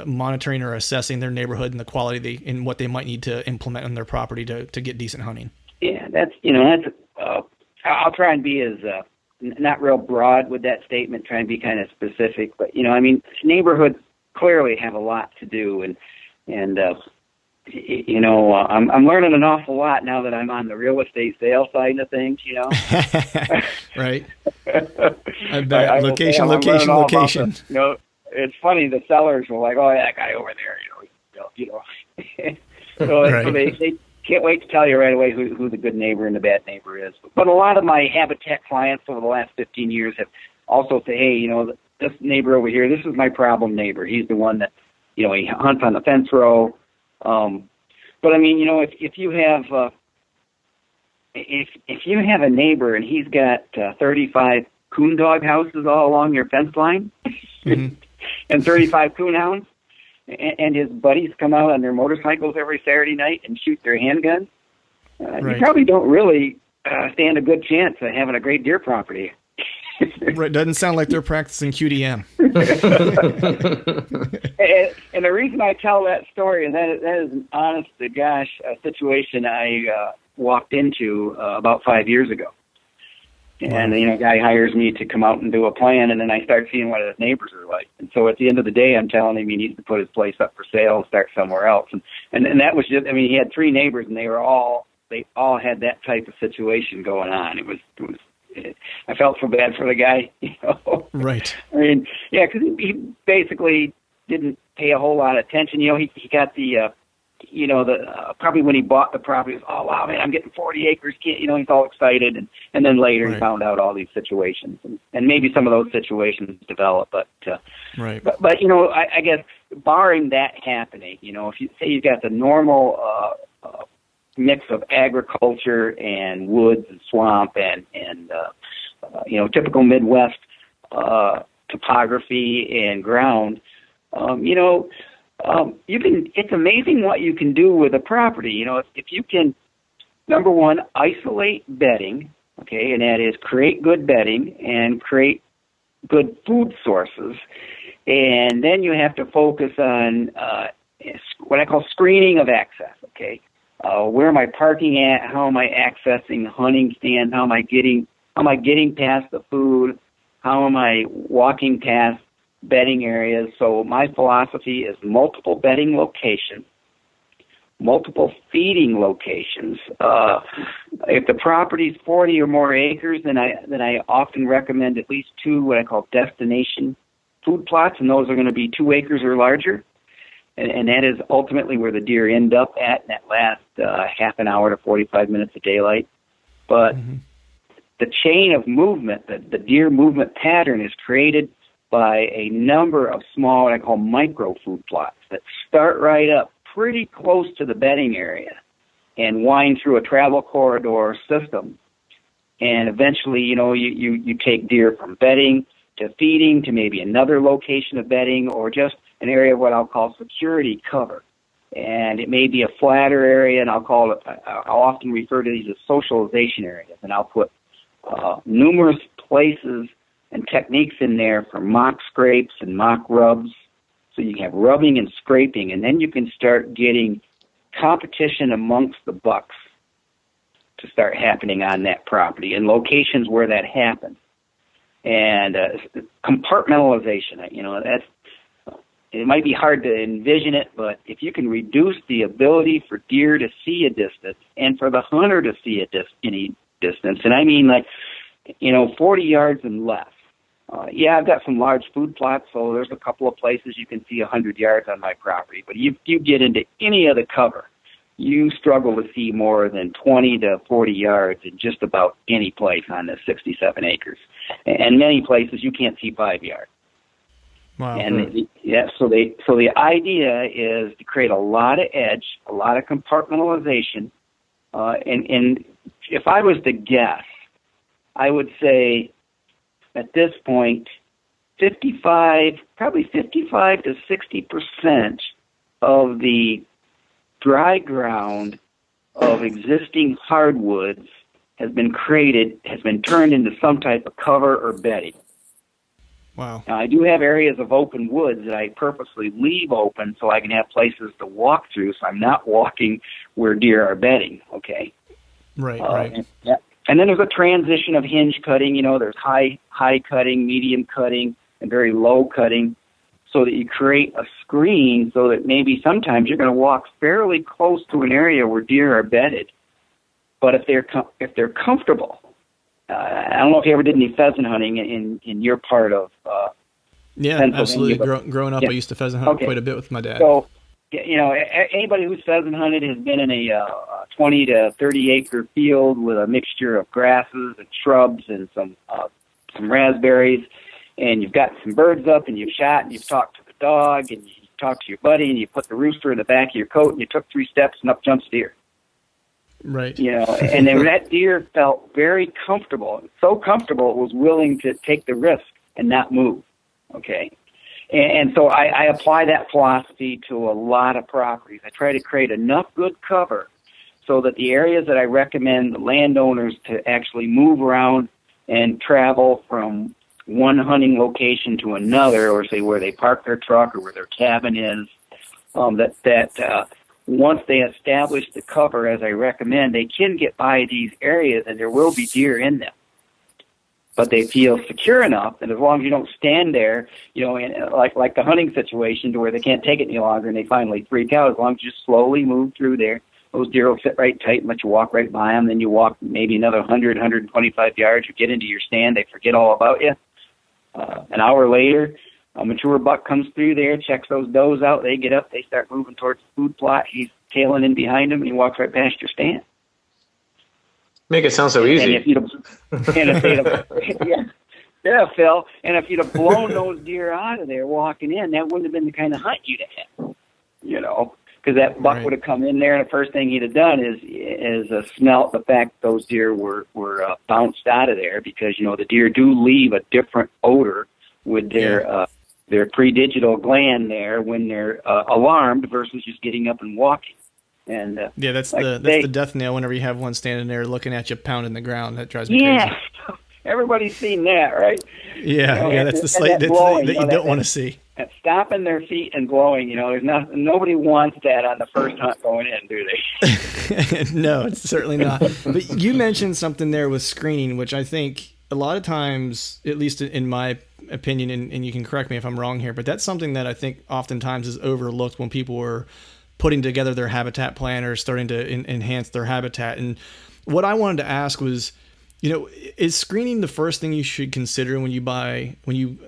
monitoring or assessing their neighborhood and the quality and what they might need to implement on their property to get decent hunting? Yeah, I'll try and be as not real broad with that statement, try and be kind of specific. But, neighborhoods clearly have a lot to do. I'm learning an awful lot now that I'm on the real estate sales side of things, Right. I bet. Location. it's funny. The sellers were like, "Oh, that guy over there," So, Right. so they can't wait to tell you right away who the good neighbor and the bad neighbor is. But a lot of my habitat clients over the last 15 years have also said, "Hey, this neighbor over here, this is my problem neighbor. He's the one that, he hunts on the fence row." But I mean, if you have if you have a neighbor and he's got 35 coon dog houses all along your fence line, Mm-hmm. and 35 coon hounds, and his buddies come out on their motorcycles every Saturday night and shoot their handguns, Right. you probably don't really stand a good chance of having a great deer property. Right. Doesn't sound like they're practicing QDM. And the reason I tell that story is that is an honest to gosh situation I walked into about 5 years ago. And, a guy hires me to come out and do a plan, and then I start seeing what his neighbors are like. And so at the end of the day, I'm telling him he needs to put his place up for sale and start somewhere else. And that was just, he had 3 neighbors, and they all had that type of situation going on. It was I felt so bad for the guy, Right. I mean, yeah, because he basically didn't pay a whole lot of attention. He got the probably when he bought the property, he was, "Oh wow, man, I'm getting 40 acres." He's all excited, and then later Right. he found out all these situations, and maybe some of those situations develop. But Right. but I guess barring that happening, if you say you've got the normal mix of agriculture and woods and swamp and typical Midwest topography and ground, it's amazing what you can do with a property. If you can, number one, isolate bedding, okay, and that is create good bedding and create good food sources, and then you have to focus on what I call screening of access, okay. Where am I parking at? How am I accessing the hunting stand? How am I getting past the food? How am I walking past bedding areas? So my philosophy is multiple bedding locations, multiple feeding locations. If the property's 40 or more acres, then I often recommend at least 2 what I call destination food plots, and those are going to be 2 acres or larger. And that is ultimately where the deer end up at in that last half an hour to 45 minutes of daylight. But the chain of movement, the deer movement pattern is created by a number of small, what I call micro food plots that start right up pretty close to the bedding area and wind through a travel corridor system. And eventually, you take deer from bedding to feeding to maybe another location of bedding or just an area of what I'll call security cover. And it may be a flatter area, and I'll often refer to these as socialization areas. And I'll put numerous places and techniques in there for mock scrapes and mock rubs. So you can have rubbing and scraping, and then you can start getting competition amongst the bucks to start happening on that property and locations where that happens. And compartmentalization, that's it might be hard to envision it, but if you can reduce the ability for deer to see a distance and for the hunter to see any distance, and I mean 40 yards and less. I've got some large food plots, so there's a couple of places you can see 100 yards on my property. But you get into any other cover, you struggle to see more than 20 to 40 yards in just about any place on this 67 acres. And many places you can't see 5 yards. Wow. And so the idea is to create a lot of edge, a lot of compartmentalization. And if I was to guess, I would say at this point, 55 to 60% of the dry ground of existing hardwoods has been turned into some type of cover or bedding. Wow. Now, I do have areas of open woods that I purposely leave open so I can have places to walk through, so I'm not walking where deer are bedding, okay? Right. And then there's a transition of hinge cutting. There's high cutting, medium cutting, and very low cutting, so that you create a screen so that maybe sometimes you're going to walk fairly close to an area where deer are bedded. But if they're comfortable, I don't know if you ever did any pheasant hunting in your part of Yeah, absolutely. Growing up, I used to pheasant hunt quite a bit with my dad. So, anybody who's pheasant hunted has been in a 20 to 30 acre field with a mixture of grasses and shrubs and some raspberries, and you've got some birds up, and you've shot, and you've talked to the dog, and you talked to your buddy, and you put the rooster in the back of your coat, and you took 3 steps, and up jumps deer. Right. And then that deer felt very comfortable, so comfortable it was willing to take the risk and not move. Okay. And so I apply that philosophy to a lot of properties. I try to create enough good cover so that the areas that I recommend the landowners to actually move around and travel from one hunting location to another, or say where they park their truck or where their cabin is, once they establish the cover as I recommend, they can get by these areas and there will be deer in them. But they feel secure enough, and as long as you don't stand there, in, like the hunting situation to where they can't take it any longer and they finally freak out, as long as you slowly move through there, those deer will sit right tight and let you walk right by them. Then you walk maybe another 100, 125 yards, you get into your stand, they forget all about you. An hour later, a mature buck comes through there, checks those does out, they get up, they start moving towards the food plot, he's tailing in behind them, and he walks right past your stand. Make it sound so easy. Yeah, Phil. And if you'd have blown those deer out of there walking in, that wouldn't have been the kind of hunt you'd have had, because that buck would have come in there, and the first thing he'd have done is smelt the fact those deer were bounced out of there, because the deer do leave a different odor with their pre-digital gland there when they're alarmed versus just getting up and walking. And that's the death nail whenever you have one standing there looking at you pounding the ground. That drives me crazy. Everybody's seen that, right? Yeah, that's the slight that you don't want to see. Stopping their feet and blowing, there's nobody wants that on the first hunt going in, do they? No, it's certainly not. But you mentioned something there with screening, which I think a lot of times, at least in my opinion, and you can correct me if I'm wrong here, but that's something that I think oftentimes is overlooked when people are putting together their habitat plan or starting to enhance their habitat. And what I wanted to ask was, is screening the first thing you should consider when you buy or you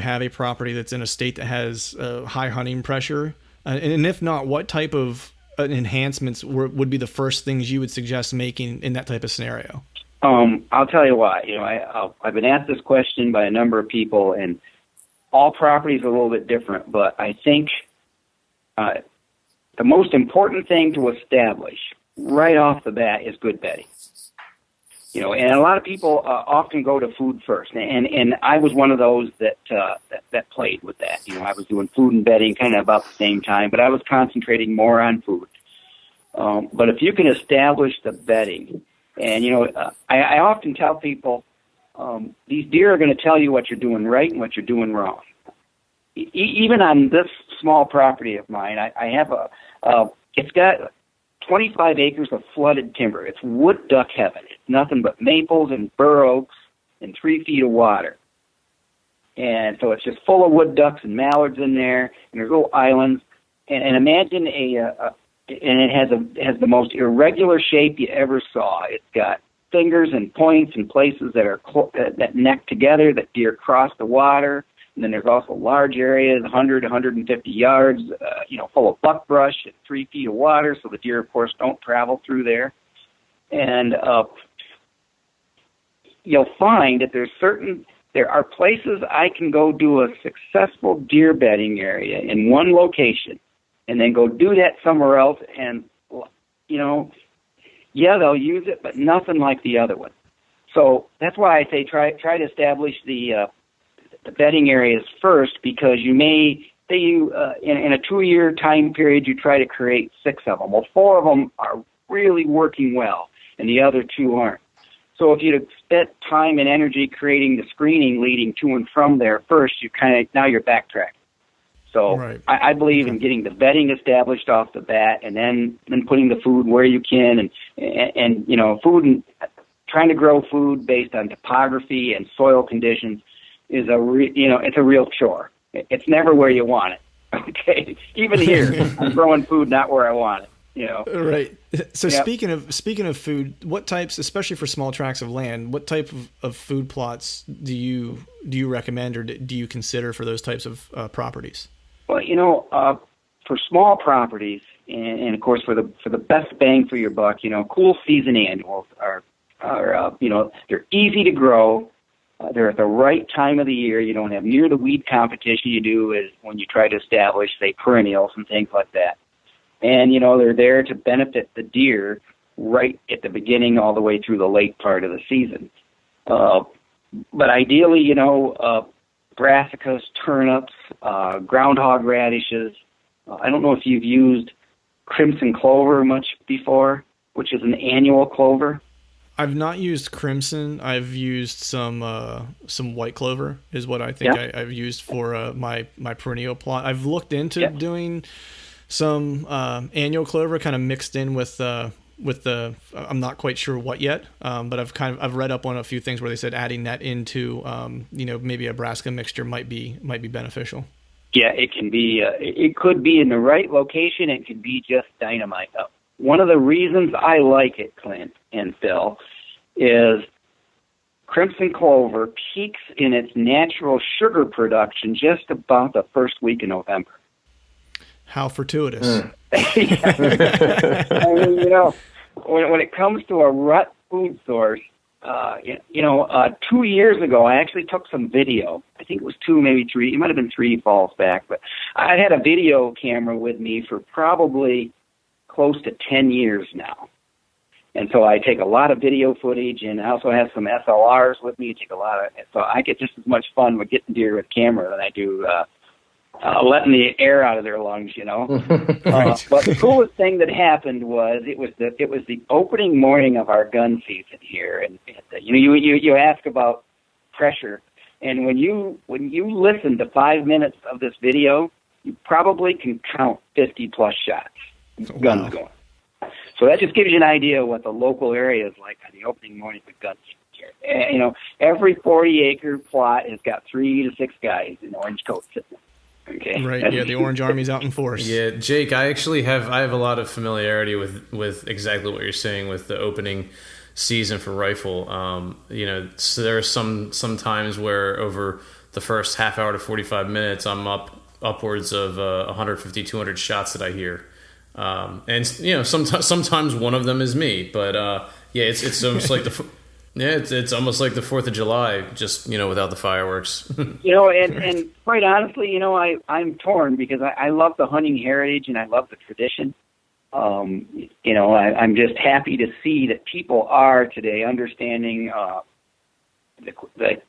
have a property that's in a state that has high hunting pressure? And if not, what type of enhancements would be the first things you would suggest making in that type of scenario? I'll tell you why. I've been asked this question by a number of people, and all properties are a little bit different, but I think the most important thing to establish right off the bat is good bedding. And a lot of people often go to food first, and I was one of those that played with that. I was doing food and bedding kind of about the same time, but I was concentrating more on food. But if you can establish the bedding, and I often tell people these deer are going to tell you what you're doing right and what you're doing wrong. Even on this small property of mine, I have it's got 25 acres of flooded timber. It's wood duck heaven. It's nothing but maples and bur oaks and 3 feet of water. And so it's just full of wood ducks and mallards in there, and there's little islands. And imagine and it has the most irregular shape you ever saw. It's got fingers and points and places that are that neck together, that deer cross the water. And then there's also large areas, 100, 150 yards, full of buckbrush and 3 feet of water, so the deer, of course, don't travel through there. And you'll find that there are places I can go do a successful deer bedding area in one location, and then go do that somewhere else, and they'll use it, but nothing like the other one. So that's why I say try to establish the bedding areas first, because you may say in a 2-year time period you try to create 6 of them. Well, 4 of them are really working well, and the other 2 aren't. So if you'd spent time and energy creating the screening leading to and from there first, now you're backtracking. So right. I believe in getting the bedding established off the bat, and then putting the food where you can, and food and trying to grow food based on topography and soil conditions is it's a real chore. It's never where you want it. Okay, even here, I'm growing food not where I want it. Right. So Yep. speaking of food, what types, especially for small tracts of land, what type of food plots do you recommend or do you consider for those types of properties? Well, for small properties, and of course for the best bang for your buck, cool season annuals are they're easy to grow. They're at the right time of the year. You don't have near the weed competition you do as when you try to establish, say, perennials and things like that. And, they're there to benefit the deer right at the beginning all the way through the late part of the season. But ideally, brassicas, turnips, groundhog radishes. I don't know if you've used crimson clover much before, which is an annual clover. I've not used crimson. I've used some white clover is what I think I've used for my perennial plot. I've looked into doing some annual clover kind of mixed in with the I'm not quite sure what yet, but I've read up on a few things where they said adding that into maybe a brassica mixture might be beneficial. Yeah, it can be. It could be in the right location. It could be just dynamite. One of the reasons I like it, Clint and Phil, is crimson clover peaks in its natural sugar production just about the first week in November. How fortuitous. I mean, when it comes to a rut food source, 2 years ago, I actually took some video. I think it was 2, maybe 3. It might have been 3 falls back, but I had a video camera with me for probably close to 10 years now. And so I take a lot of video footage, and I also have some SLRs with me. So I get just as much fun with getting deer with camera than I do letting the air out of their lungs, Right. But the coolest thing that happened was it was the opening morning of our gun season here, and you ask about pressure, and when you listen to 5 minutes of this video, you probably can count 50 plus shots, guns going. So that just gives you an idea of what the local area is like on the opening morning of gun season here. Every 40-acre plot has got 3 to 6 guys in orange coats sitting. Okay. Right. Yeah, the Orange Army's out in force. Yeah, Jake, I have a lot of familiarity with exactly what you're saying with the opening season for rifle. So there are some times where over the first half hour to 45 minutes, I'm upwards of 150, 200 shots that I hear. And sometimes one of them is me, but it's almost like it's almost like the 4th of July, just without the fireworks. And quite honestly, I'm torn because I love the hunting heritage and I love the tradition. I'm just happy to see that people are today understanding the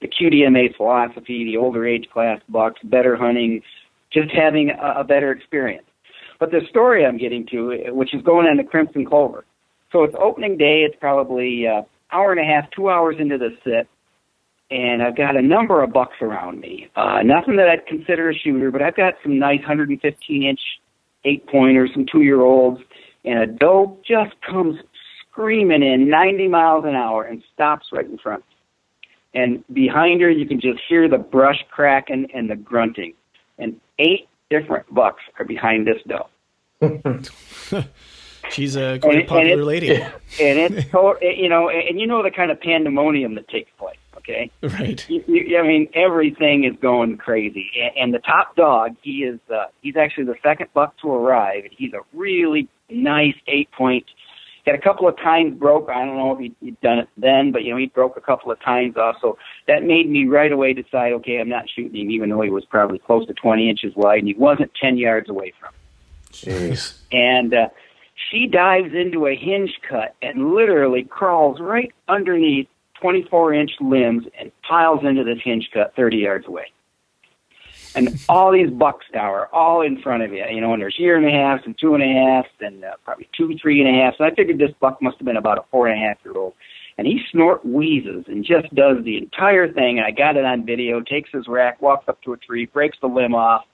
QDMA philosophy, the older age class bucks, better hunting, just having a better experience. But the story I'm getting to, which is going on to crimson clover. So it's opening day. It's probably hour and a half, 2 hours into the sit, and I've got a number of bucks around me. Nothing that I'd consider a shooter, but I've got some nice 115-inch 8-pointers, some 2-year-olds, and a doe just comes screaming in 90 miles an hour and stops right in front. And behind her, you can just hear the brush cracking and the grunting. And 8 different bucks are behind this doe. She's a quite popular lady. And it's the kind of pandemonium that takes place, okay? Right. Everything is going crazy. And the top dog, he's actually the second buck to arrive. He's a really nice 8-point. Got a couple of tines broke. I don't know if he'd done it then, but, he broke a couple of tines off. So that made me right away decide, okay, I'm not shooting him, even though he was probably close to 20 inches wide, and he wasn't 10 yards away from him. Jeez. And she dives into a hinge cut and literally crawls right underneath 24-inch limbs and piles into this hinge cut 30 yards away. And all these bucks now are all in front of you, and there's 1.5 and 2.5 and probably 2, 3.5. So I figured this buck must have been about a 4.5-year-old. And he snort wheezes and just does the entire thing. And I got it on video, takes his rack, walks up to a tree, breaks the limb off,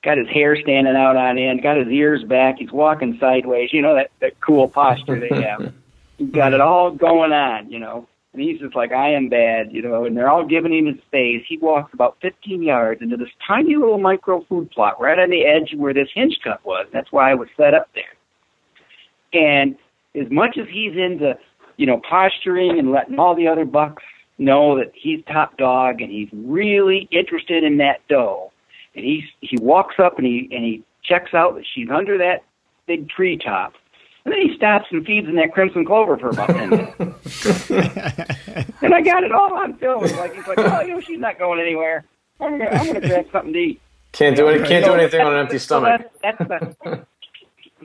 got his hair standing out on end, got his ears back, he's walking sideways, that cool posture they have. He's got it all going on, and he's just like, I am bad, and they're all giving him his space. He walks about 15 yards into this tiny little micro food plot right on the edge where this hinge cut was. That's why I was set up there. And as much as he's into, posturing and letting all the other bucks know that he's top dog and he's really interested in that doe, and he walks up and he checks out that she's under that big treetop, and then he stops and feeds in that crimson clover for about 10 minutes. And I got it all on film. He's like, oh, she's not going anywhere. I'm gonna grab something to eat. Can't do anything on an empty stomach.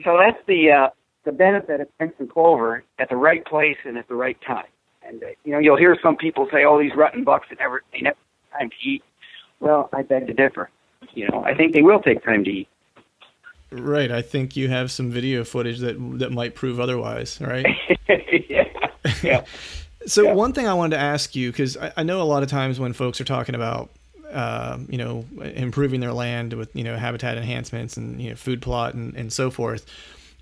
So that's the benefit of crimson clover at the right place and at the right time. And you'll hear some people say, "Oh, these rutting bucks they never have time to eat." Well, I beg to differ. I think they will take time to eat. Right. I think you have some video footage that might prove otherwise. Right. Yeah. So one thing I wanted to ask you, because I know a lot of times when folks are talking about improving their land with habitat enhancements and food plot and so forth.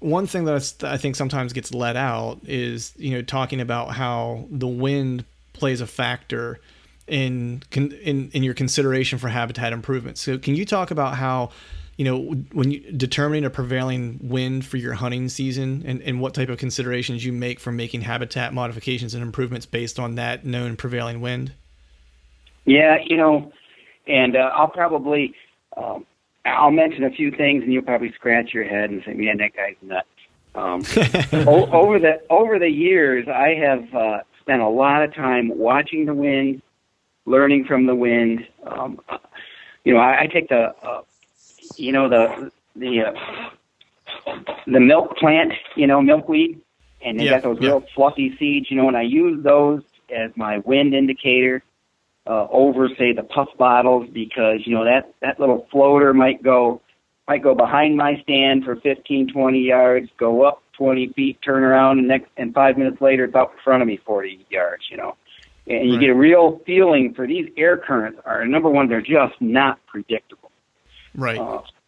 One thing that I think sometimes gets let out is talking about how the wind plays a factor in your consideration for habitat improvements. So can you talk about how when you determining a prevailing wind for your hunting season and what type of considerations you make for making habitat modifications and improvements based on that known prevailing wind? Yeah, and I'll probably I'll mention a few things, and you'll probably scratch your head and say, "Man, that guy's nuts." Over the years, I have spent a lot of time watching the wind, learning from the wind. I take the milk plant, milkweed, and they got those real fluffy seeds, and I use those as my wind indicator. Over, say, the puff bottles, because that little floater might go behind my stand for 15, 20 yards, go up 20 feet, turn around, and 5 minutes later it's out in front of me 40 yards. And you get a real feeling for these air currents. Are number one, they're just not predictable. Right.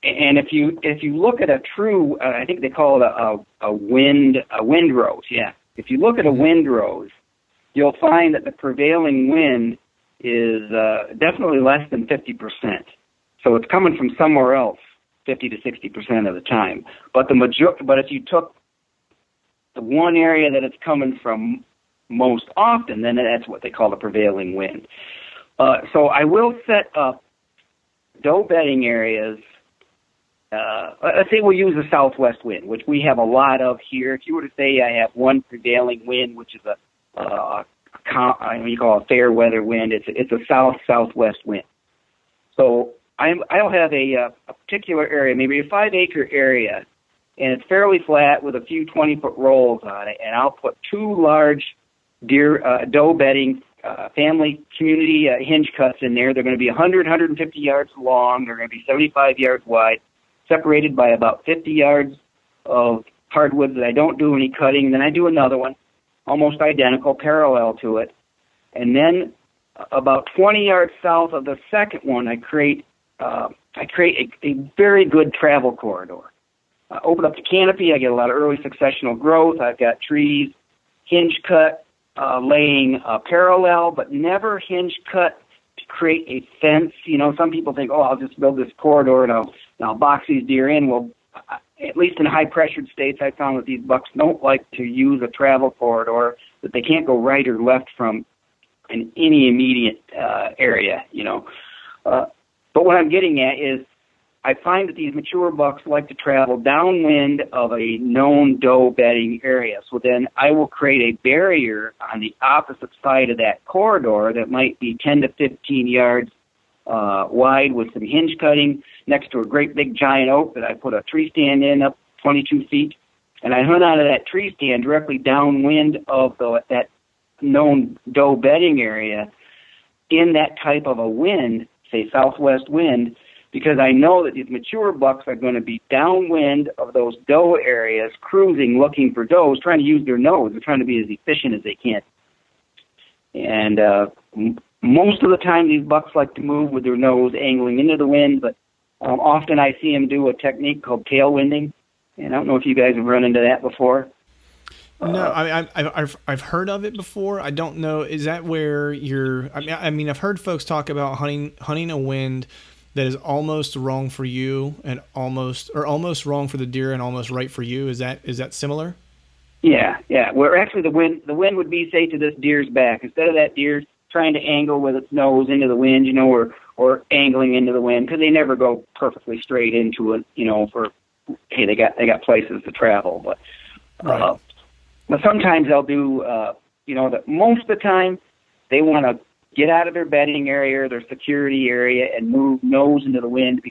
And if you look at a true, I think they call it a wind rose. Yeah. If you look at a wind rose, you'll find that the prevailing wind is definitely less than 50%. So it's coming from somewhere else 50 to 60% of the time. But but if you took the one area that it's coming from most often, then that's what they call the prevailing wind. So I will set up doe bedding areas. Let's say we'll use the southwest wind, which we have a lot of here. If you were to say I have one prevailing wind, which is you call it a fair weather wind. It's a southwest wind. So I'll have a particular area, maybe a 5-acre area, and it's fairly flat with a few 20-foot rolls on it, and I'll put two large doe bedding family community hinge cuts in there. They're going to be 100, 150 yards long. They're going to be 75 yards wide, separated by about 50 yards of hardwood that I don't do any cutting. Then I do another one, almost identical, parallel to it. And then about 20 yards south of the second one, I create a very good travel corridor. Open up the canopy. I get a lot of early successional growth. I've got trees, hinge cut, laying parallel, but never hinge cut to create a fence. Some people think, I'll just build this corridor and I'll box these deer in. Well, at least in high-pressured states, I found that these bucks don't like to use a travel corridor that they can't go right or left from in any immediate area, But what I'm getting at is I find that these mature bucks like to travel downwind of a known doe bedding area. So then I will create a barrier on the opposite side of that corridor that might be 10 to 15 yards wide with some hinge cutting next to a great big giant oak that I put a tree stand in up 22 feet. And I hunt out of that tree stand directly downwind of that known doe bedding area in that type of a wind, say southwest wind, because I know that these mature bucks are going to be downwind of those doe areas, cruising, looking for does, trying to use their nose. They're trying to be as efficient as they can. And most of the time, these bucks like to move with their nose angling into the wind, but often I see them do a technique called tailwinding. And I don't know if you guys have run into that before. No, I've heard of it before. I don't know. Is that where you're? I mean, I've heard folks talk about hunting a wind that is almost wrong for you and almost wrong for the deer and almost right for you. Is that similar? Yeah. Where actually the wind would be, say, to this deer's back. Instead of that deer trying to angle with its nose into the wind, or angling into the wind, because they never go perfectly straight into it, hey, they got places to travel. But right. But sometimes they'll do, that most of the time they want to get out of their bedding area or their security area and move nose into the wind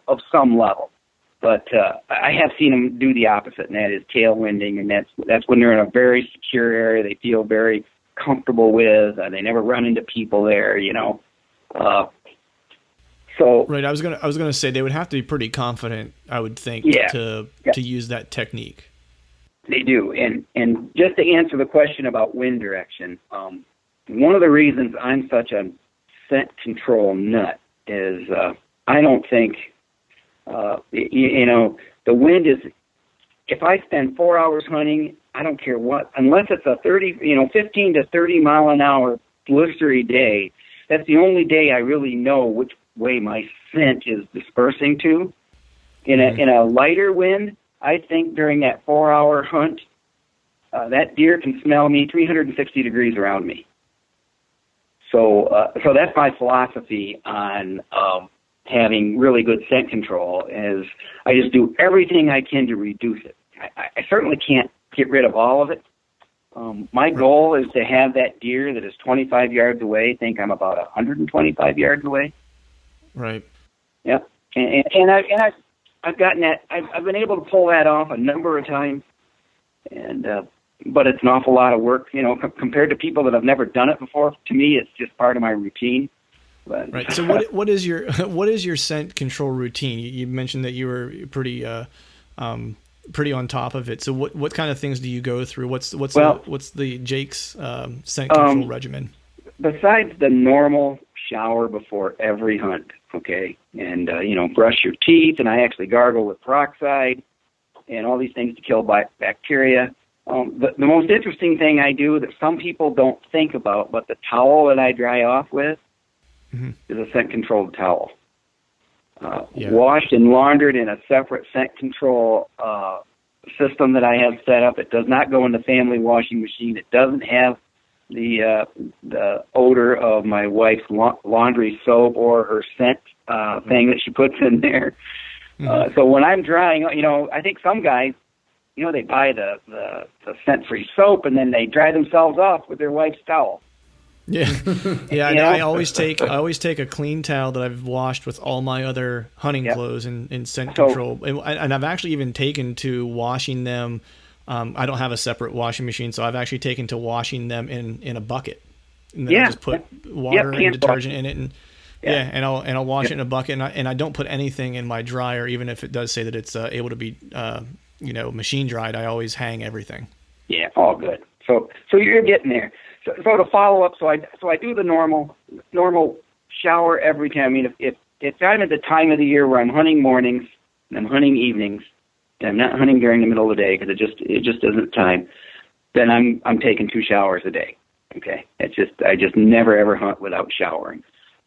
of some level. But I have seen them do the opposite, and that is tailwinding, and that's when they're in a very secure area they feel very comfortable with. They never run into people there, So right, I was gonna say they would have to be pretty confident, I would think, to use that technique. They do, and just to answer the question about wind direction, one of the reasons I'm such a scent control nut is I don't think. The wind is, if I spend 4 hours hunting, I don't care what, unless it's a 15 to 30 mile an hour blistery day, that's the only day I really know which way my scent is dispersing to. In a lighter wind, I think during that 4 hour hunt, that deer can smell me 360 degrees around me. So that's my philosophy on, having really good scent control is I just do everything I can to reduce it. I certainly can't get rid of all of it. My goal is to have that deer that is 25 yards away think I'm about 125 yards away. Right. Yeah. And I've gotten that. I've been able to pull that off a number of times, and but it's an awful lot of work, compared to people that have never done it before. To me, it's just part of my routine. But, right. So what is your scent control routine? You mentioned that you were pretty on top of it. So what kind of things do you go through? What's the Jake's scent control regimen? Besides the normal shower before every hunt, okay, and brush your teeth, and I actually gargle with peroxide and all these things to kill bacteria. The most interesting thing I do that some people don't think about, but the towel that I dry off with. Mm-hmm. Is a scent-controlled towel. Washed and laundered in a separate scent control system that I have set up. It does not go in the family washing machine. It doesn't have the odor of my wife's laundry soap or her scent thing that she puts in there. Mm-hmm. So when I'm drying, I think some guys, they buy the scent-free soap and then they dry themselves off with their wife's towel. Yeah, I always take a clean towel that I've washed with all my other hunting clothes and scent control, and I've actually even taken to washing them. I don't have a separate washing machine, so I've actually taken to washing them in a bucket, and then I just put water and detergent in it, and I'll wash it in a bucket, and I don't put anything in my dryer, even if it does say that it's able to be machine dried. I always hang everything. Yeah, all good. So you're getting there. So to follow up, so I do the normal shower every time. I mean, if I'm at the time of the year where I'm hunting mornings and I'm hunting evenings, and I'm not hunting during the middle of the day because it just isn't time, then I'm taking 2 showers a day. Okay, I just never ever hunt without showering.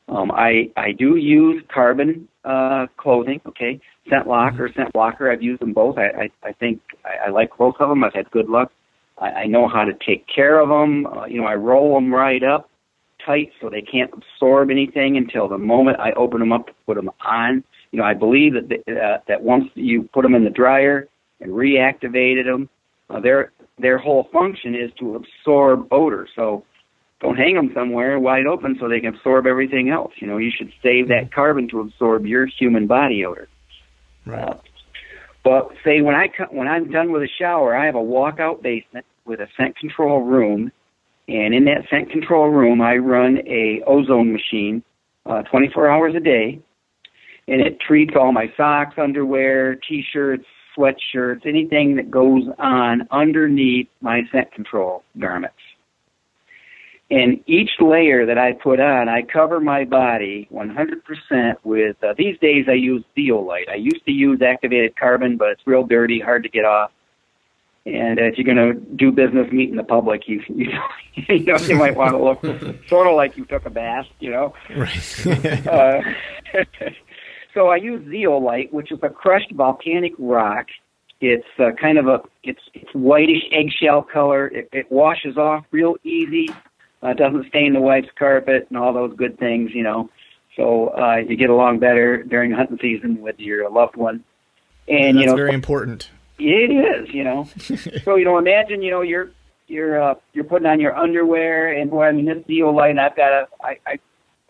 I do use carbon clothing. Okay, scent lock or scent blocker. I've used them both. I think I like both of them. I've had good luck. I know how to take care of them. I roll them right up tight so they can't absorb anything until the moment I open them up to put them on. I believe that once you put them in the dryer and reactivated them, their whole function is to absorb odor. So don't hang them somewhere wide open so they can absorb everything else. You should save that carbon to absorb your human body odor. Right. But say when I'm done with a shower, I have a walkout basement with a scent control room, and in that scent control room, I run a ozone machine 24 hours a day, and it treats all my socks, underwear, T-shirts, sweatshirts, anything that goes on underneath my scent control garments. And each layer that I put on, I cover my body 100% with, these days I use zeolite. I used to use activated carbon, but it's real dirty, hard to get off. And if you're going to do business meeting the public, you might want to look sort of like you took a bath, Right. So I use zeolite, which is a crushed volcanic rock It's kind of it's whitish eggshell color. It washes off real easy. It doesn't stain the wife's carpet and all those good things, So you get along better during hunting season with your loved one. And that's very important. It is, So imagine you're putting on your underwear, and this zeolite, and I've got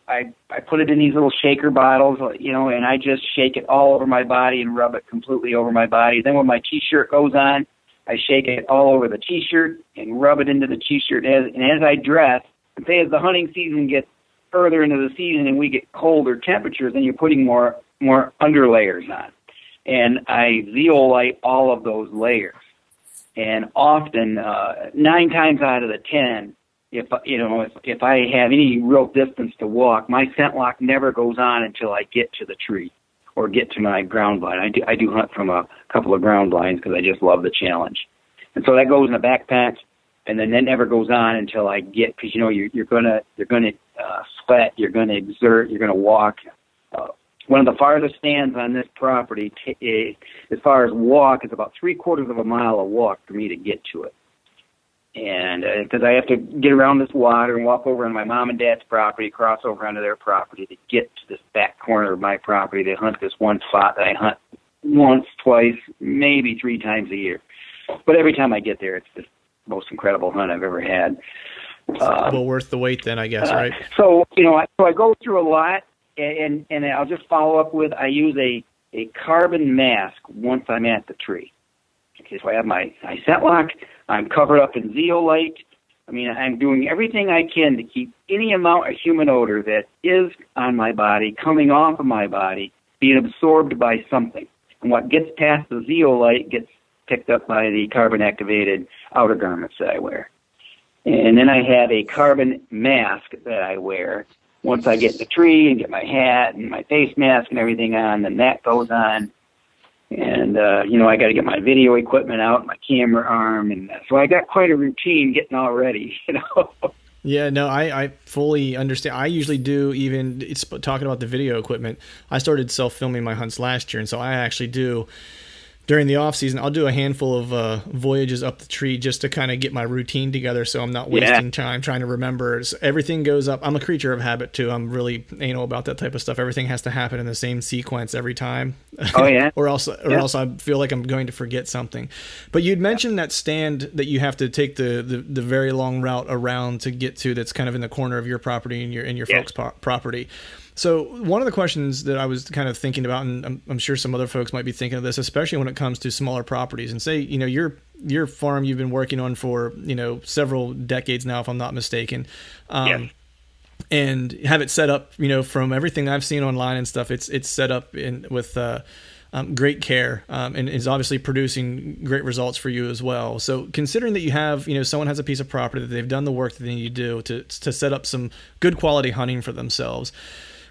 I put it in these little shaker bottles, and I just shake it all over my body and rub it completely over my body. Then when my T-shirt goes on, I shake it all over the T-shirt and rub it into the T-shirt. And as I dress, and say as the hunting season gets further into the season and we get colder temperatures, then you're putting more underlayers on. And I zeolite all of those layers. And often, 9 times out of the 10, if I have any real distance to walk, my scent lock never goes on until I get to the tree or get to my ground blind. I do hunt from a couple of ground blinds because I just love the challenge. And so that goes in a backpack, and then that never goes on until I get, because you're gonna sweat, you're gonna exert, you're gonna walk. One of the farthest stands on this property, as far as walk, is about 3/4 of a mile of walk for me to get to it. And because I have to get around this water and walk over on my mom and dad's property, cross over onto their property to get to this back corner of my property to hunt this one spot that I hunt once, twice, maybe 3 times a year. But every time I get there, it's the most incredible hunt I've ever had. Well worth the wait then, I guess, right? So, I go through a lot, and I'll just follow up with, I use a carbon mask once I'm at the tree. Okay, so I have my scent lock. I'm covered up in zeolite. I'm doing everything I can to keep any amount of human odor that is on my body, coming off of my body, being absorbed by something. And what gets past the zeolite gets picked up by the carbon-activated outer garments that I wear. And then I have a carbon mask that I wear. Once I get in the tree and get my hat and my face mask and everything on, then that goes on. And, I got to get my video equipment out, my camera arm. And so I got quite a routine getting all ready, Yeah, no, I fully understand. I usually do, even it's talking about the video equipment. I started self-filming my hunts last year, and so I actually do, during the off season, I'll do a handful of voyages up the tree just to kind of get my routine together, so I'm not wasting time trying to remember. So everything goes up. I'm a creature of habit too. I'm really anal about that type of stuff. Everything has to happen in the same sequence every time. Oh yeah. or else I feel like I'm going to forget something. But you'd mentioned that stand that you have to take the very long route around to get to, that's kind of in the corner of your property and your folks' property. So one of the questions that I was kind of thinking about, and I'm sure some other folks might be thinking of this, especially when it comes to smaller properties, and say, your farm you've been working on for, several decades now, if I'm not mistaken, and have it set up, from everything I've seen online and stuff, it's set up with great care, and is obviously producing great results for you as well. So considering that you have, someone has a piece of property that they've done the work that they need to do to set up some good quality hunting for themselves,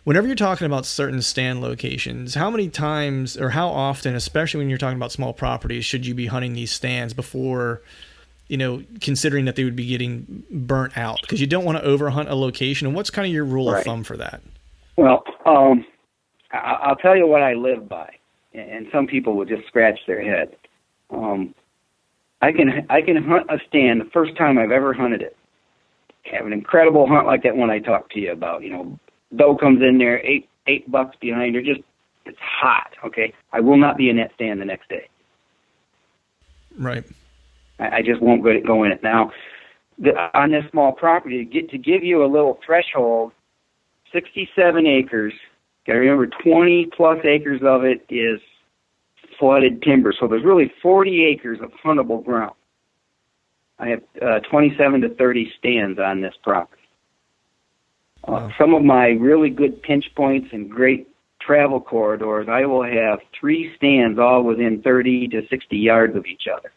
whenever you're talking about certain stand locations, how many times or how often, especially when you're talking about small properties, should you be hunting these stands before, considering that they would be getting burnt out? Because you don't want to overhunt a location. And what's kind of your rule of thumb for that? Well, I'll tell you what I live by, and some people will just scratch their head. I can hunt a stand the first time I've ever hunted it. Have an incredible hunt like that one I talked to you about, doe comes in there, eight bucks behind her, it's hot, okay? I will not be in that stand the next day. Right. I just won't go in it. Now, on this small property, to give you a little threshold, 67 acres, got to remember 20-plus acres of it is flooded timber, so there's really 40 acres of huntable ground. I have 27 to 30 stands on this property. Some of my really good pinch points and great travel corridors, I will have 3 stands all within 30 to 60 yards of each other.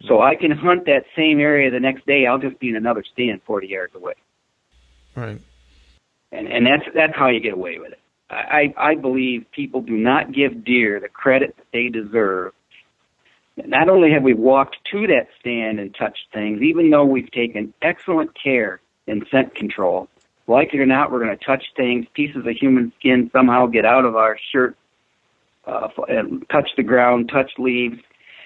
So I can hunt that same area the next day. I'll just be in another stand 40 yards away. Right. And that's how you get away with it. I believe people do not give deer the credit that they deserve. Not only have we walked to that stand and touched things, even though we've taken excellent care in scent control, like it or not, we're going to touch things, pieces of human skin somehow get out of our shirt, touch the ground, touch leaves.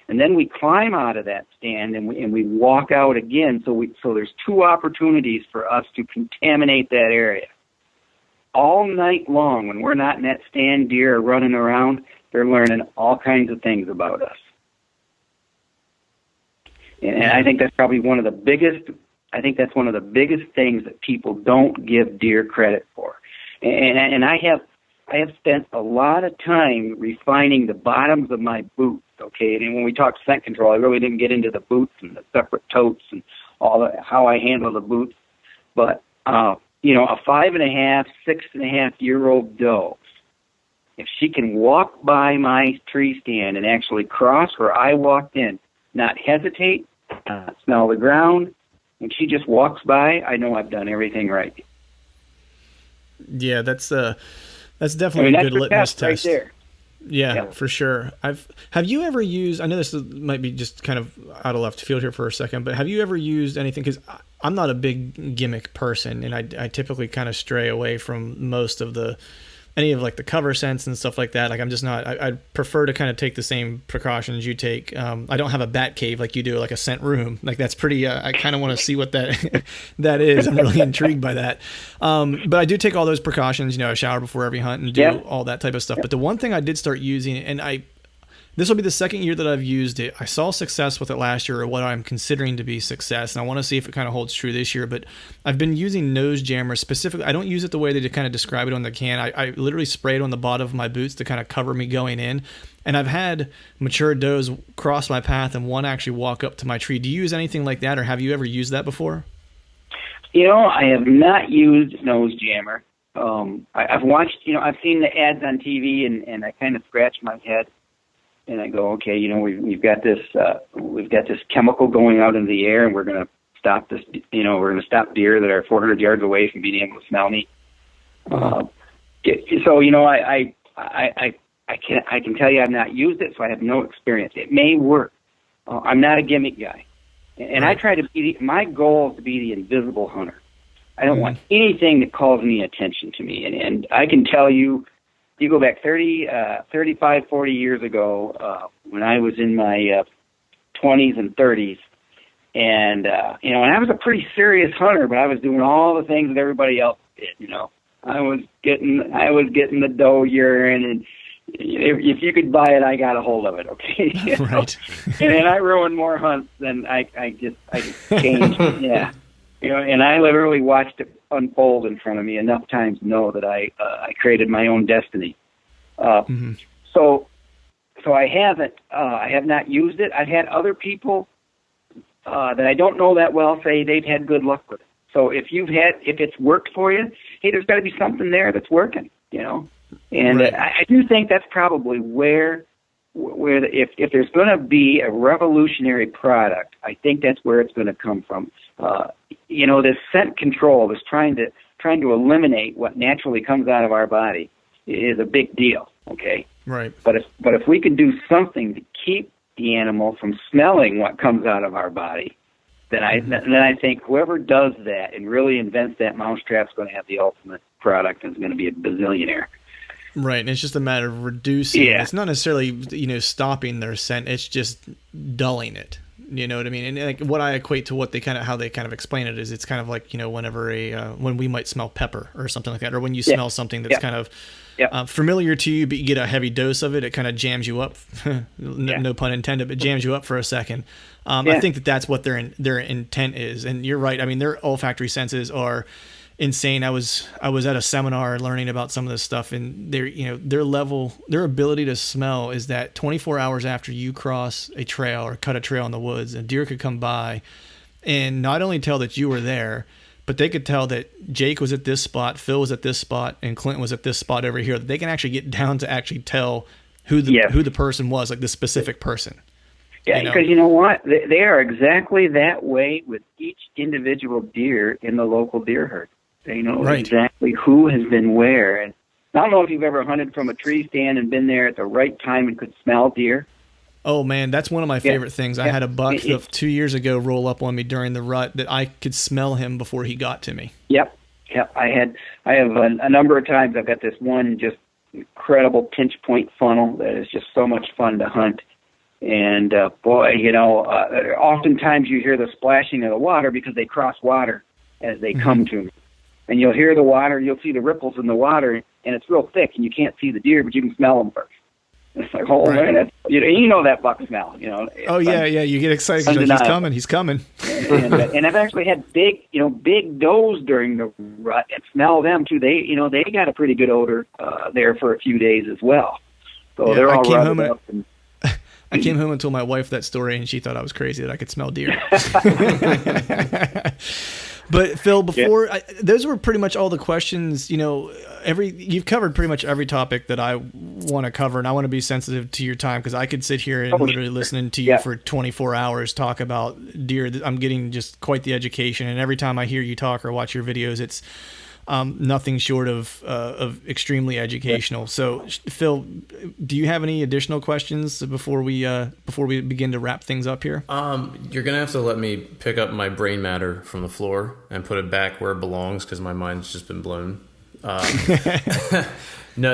And then we climb out of that stand and we walk out again. So there's 2 opportunities for us to contaminate that area. All night long, when we're not in that stand, deer are running around, they're learning all kinds of things about us. And I think that's probably one of the biggest things that people don't give deer credit for. And I have spent a lot of time refining the bottoms of my boots, okay? And when we talk scent control, I really didn't get into the boots and the separate totes and how I handle the boots. But, a 5.5, 6.5-year-old doe, if she can walk by my tree stand and actually cross where I walked in, not hesitate, smell the ground, and she just walks by, I know I've done everything right. Yeah, that's definitely a good litmus test. Right there. Yeah, for sure. Have you ever used, I know this might be just kind of out of left field here for a second, but have you ever used anything, because I'm not a big gimmick person, and I typically kind of stray away from most of any of like the cover scents and stuff like that. Like I'm just not, I prefer to kind of take the same precautions you take. I don't have a bat cave like you do, like a scent room. Like that's pretty, I kind of want to see what that is. I'm really intrigued by that. But I do take all those precautions, I shower before every hunt and do all that type of stuff. But the one thing I did start using, and this will be the second year that I've used it. I saw success with it last year, or what I'm considering to be success, and I want to see if it kind of holds true this year. But I've been using nose jammers specifically. I don't use it the way they kind of describe it on the can. I literally spray it on the bottom of my boots to kind of cover me going in. And I've had mature does cross my path and one actually walk up to my tree. Do you use anything like that, or have you ever used that before? I have not used nose jammer. I've watched, I've seen the ads on TV, and I kind of scratch my head. And I go, okay, we've got this chemical going out into the air, and we're going to stop this. We're going to stop deer that are 400 yards away from being able to smell me. So I can tell you I've not used it, so I have no experience. It may work. I'm not a gimmick guy, and I try to be. My goal is to be the invisible hunter. I don't want anything that calls any attention to me, and I can tell you. You go back 35, 40 years ago, when I was in my 20s and 30s, and and I was a pretty serious hunter, but I was doing all the things that everybody else did. I was getting the doe urine, and if you could buy it, I got a hold of it. Okay, right. And I ruined more hunts than I just changed. Yeah. And I literally watched it unfold in front of me enough times to know that I created my own destiny. So I haven't. I have not used it. I've had other people that I don't know that well say they've had good luck with it. So if it's worked for you, hey, there's got to be something there that's working. And right. I do think that's probably where if there's going to be a revolutionary product, I think that's where it's going to come from. This scent control, this trying to eliminate what naturally comes out of our body, is a big deal. Okay, right. But if we can do something to keep the animal from smelling what comes out of our body, then I think whoever does that and really invents that mousetrap is going to have the ultimate product and is going to be a bazillionaire. Right, and it's just a matter of reducing. Yeah. It's not necessarily stopping their scent. It's just dulling it. You know what I mean? And like what I equate to what how they kind of explain it is it's kind of like whenever when we might smell pepper or something like that, or when you smell something that's kind of familiar to you, but you get a heavy dose of it, it kind of jams you up. No pun intended, but jams you up for a second. I think that's what their intent is, and you're right. I mean, their olfactory senses are insane. I was at a seminar learning about some of this stuff, and their ability to smell is that 24 hours after you cross a trail or cut a trail in the woods, a deer could come by and not only tell that you were there, but they could tell that Jake was at this spot, Phil was at this spot, and Clint was at this spot over here. They can actually get down to actually tell who the person was, like the specific person. Yeah, because you know what? They are exactly that way with each individual deer in the local deer herd. They know exactly who has been where. And I don't know if you've ever hunted from a tree stand and been there at the right time and could smell deer. Oh, man, that's one of my favorite things. I had a buck 2 years ago roll up on me during the rut that I could smell him before he got to me. Yep. I have a number of times I've got this one just incredible pinch point funnel that is just so much fun to hunt. And boy, oftentimes you hear the splashing of the water because they cross water as they come to me. And you'll hear the water, you'll see the ripples in the water, and it's real thick, and you can't see the deer, but you can smell them first. It's like, oh, right. Man, you know that buck smell, Oh, yeah, you get excited because he's coming. And I've actually had big does during the rut and smell them, too. They got a pretty good odor there for a few days as well. So they're all rutted up. I came home and told my wife that story, and she thought I was crazy that I could smell deer. But Phil, those were pretty much all the questions. You've covered pretty much every topic that I want to cover, and I want to be sensitive to your time because I could sit here and literally listening to you for 24 hours talk about deer. I'm getting just quite the education, and every time I hear you talk or watch your videos, it's nothing short of extremely educational. So, Phil, do you have any additional questions before we begin to wrap things up here? You're gonna have to let me pick up my brain matter from the floor and put it back where it belongs because my mind's just been blown. No,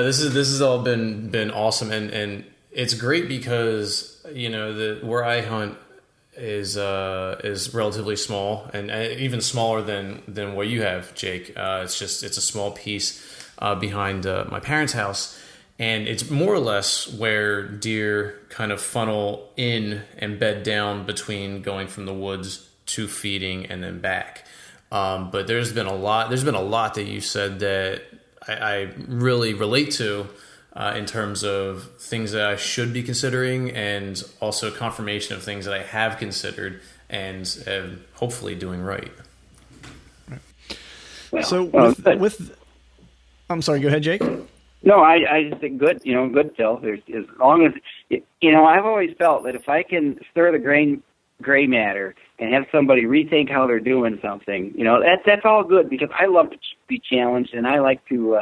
this has all been awesome, and it's great because where I hunt is relatively small and even smaller than what you have, Jake. It's a small piece behind my parents' house, and it's more or less where deer kind of funnel in and bed down between going from the woods to feeding and then back. But there's been a lot that you said that I really relate to. In terms of things that I should be considering and also confirmation of things that I have considered and am hopefully doing right. Well, so I'm sorry, go ahead, Jake. No, I just think good, good, Phil. As long as, I've always felt that if I can stir the gray matter and have somebody rethink how they're doing something, that's all good because I love to be challenged and I like to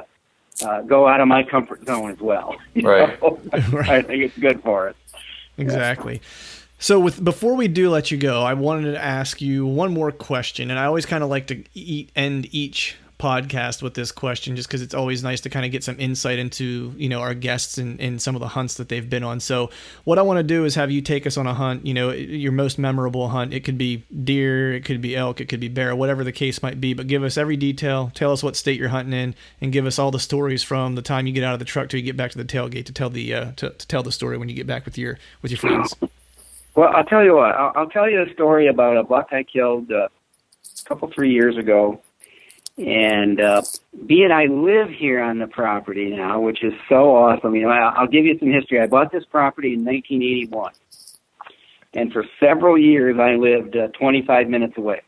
go out of my comfort zone as well. Right. I think it's good for us. Exactly. Yeah. So before we do let you go, I wanted to ask you one more question, and I always kind of like to end each podcast with this question just because it's always nice to kind of get some insight into our guests and some of the hunts that they've been on. So what I want to do is have you take us on a hunt, your most memorable hunt. It could be deer, it could be elk, it could be bear, whatever the case might be, but give us every detail, tell us what state you're hunting in, and give us all the stories from the time you get out of the truck till you get back to the tailgate to tell the to tell the story when you get back with your friends. Well, I'll tell you what, I'll tell you a story about a buck I killed 3 years ago. And being I live here on the property now, which is so awesome. I'll give you some history. I bought this property in 1981. And for several years, I lived 25 minutes away.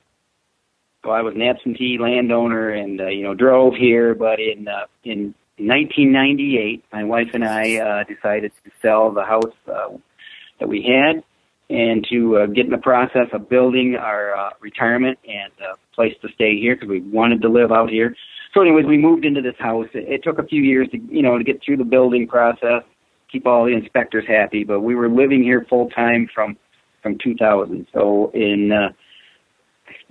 So I was an absentee landowner and, drove here. But in 1998, my wife and I decided to sell the house that we had and to get in the process of building our retirement and place to stay here because we wanted to live out here. So anyways, we moved into this house. It took a few years to get through the building process, keep all the inspectors happy, but we were living here full time from 2000. So in I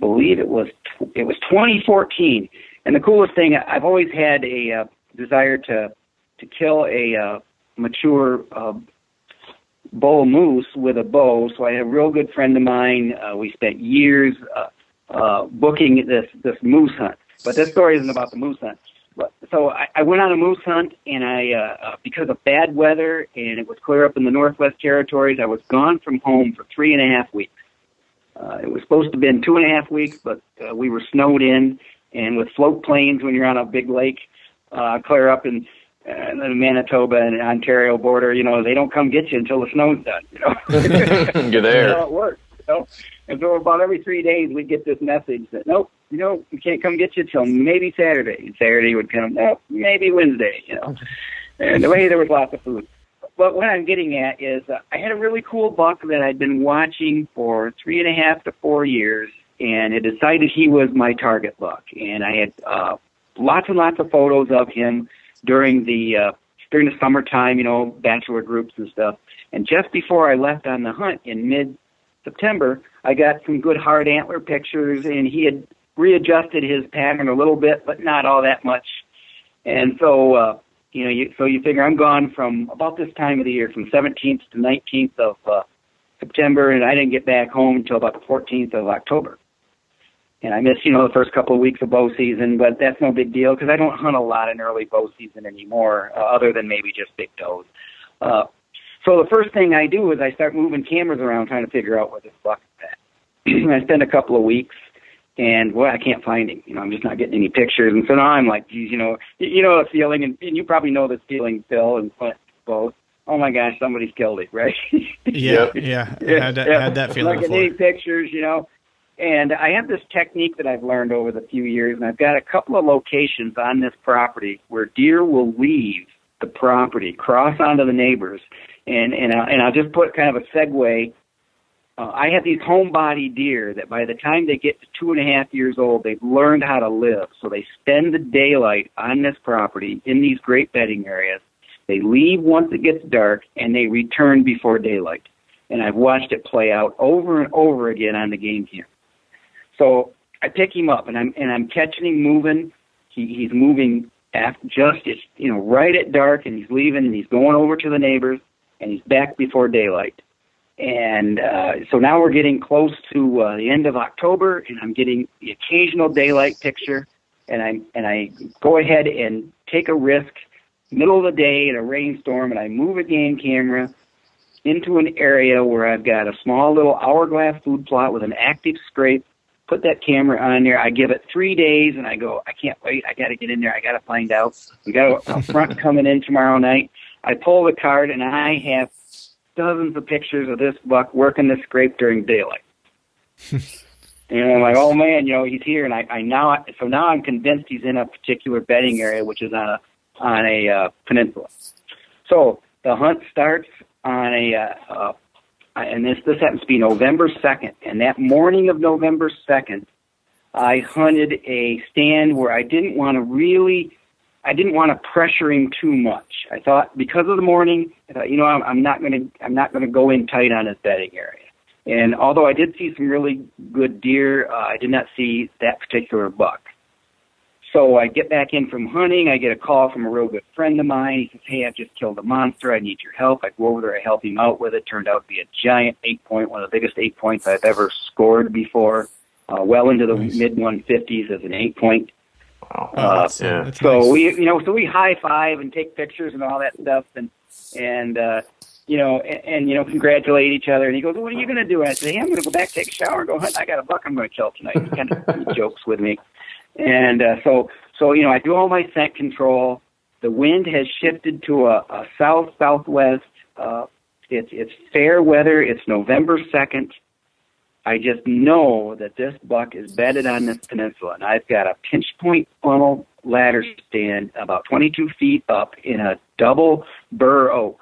believe it was 2014. And the coolest thing, I've always had a desire to kill a mature bull moose with a bow. So I had a real good friend of mine. We spent years booking this moose hunt. But this story isn't about the moose hunt. So I went on a moose hunt, and I because of bad weather, and it was clear up in the Northwest Territories, I was gone from home for 3.5 weeks. It was supposed to have been 2.5 weeks, but we were snowed in, and with float planes when you're on a big lake, clear up in the Manitoba and Ontario border, they don't come get you until the snow's done. You're there. That's how it works. And so about every 3 days, we'd get this message that, nope, we can't come get you till maybe Saturday. And Saturday would come, nope, maybe Wednesday, And the way there was lots of food. But what I'm getting at is I had a really cool buck that I'd been watching for 3.5 to 4 years, and it decided he was my target buck. And I had lots and lots of photos of him during the summertime, bachelor groups and stuff. And just before I left on the hunt in mid-September, I got some good hard antler pictures, and he had readjusted his pattern a little bit, but not all that much. And so, you figure I'm gone from about this time of the year, from 17th to 19th September, and I didn't get back home until about the 14th of October. And I missed, the first couple of weeks of bow season, but that's no big deal because I don't hunt a lot in early bow season anymore, other than maybe just big does. So the first thing I do is I start moving cameras around trying to figure out where this buck is at. I spend a couple of weeks, and I can't find him. I'm just not getting any pictures. And so now I'm like, geez, the feeling, and you probably know this feeling, Phil and Clint both. Oh my gosh, somebody's killed it, right? Yeah. Had that feeling not before. getting any pictures, And I have this technique that I've learned over the few years, and I've got a couple of locations on this property where deer will leave the property, cross onto the neighbors, and I'll just put kind of a segue. I have these homebody deer that by the time they get to 2.5 years old, they've learned how to live. So they spend the daylight on this property in these great bedding areas. They leave once it gets dark, and they return before daylight. And I've watched it play out over and over again on the game cam. So I pick him up, and I'm catching him moving. He's moving right at dark, and he's leaving, and he's going over to the neighbors, and he's back before daylight. And so now we're getting close to the end of October, and I'm getting the occasional daylight picture, and I go ahead and take a risk, middle of the day in a rainstorm, and I move a game camera into an area where I've got a small little hourglass food plot with an active scrape. Put that camera on there. I give it 3 days, and I go, I can't wait. I got to get in there. I got to find out. We got a front coming in tomorrow night. I pull the card, and I have dozens of pictures of this buck working the scrape during daylight. I'm like, oh man, he's here, and now I'm convinced he's in a particular bedding area, which is on a peninsula. So the hunt starts on and this happens to be November 2nd, and that morning of November 2nd, I hunted a stand where I didn't want to pressure him too much. I thought because of the morning, I'm not going to go in tight on his bedding area. And although I did see some really good deer, I did not see that particular buck. So I get back in from hunting. I get a call from a real good friend of mine. He says, hey, I've just killed a monster. I need your help. I go over there. I help him out with it. Turned out to be a giant 8-point, one of the biggest 8 points I've ever scored before, well into the mid-150s as an 8-point. Wow. That's so nice. we high five and take pictures and all that stuff and congratulate each other. And he goes, what are you going to do? And I say, hey, I'm going to go back, take a shower, and go hunt. I got a buck I'm going to kill tonight. He kind of jokes with me. And so I do all my scent control. The wind has shifted to a south-southwest. It's fair weather. It's November 2nd. I just know that this buck is bedded on this peninsula, and I've got a pinch point funnel ladder stand about 22 feet up in a double bur oak,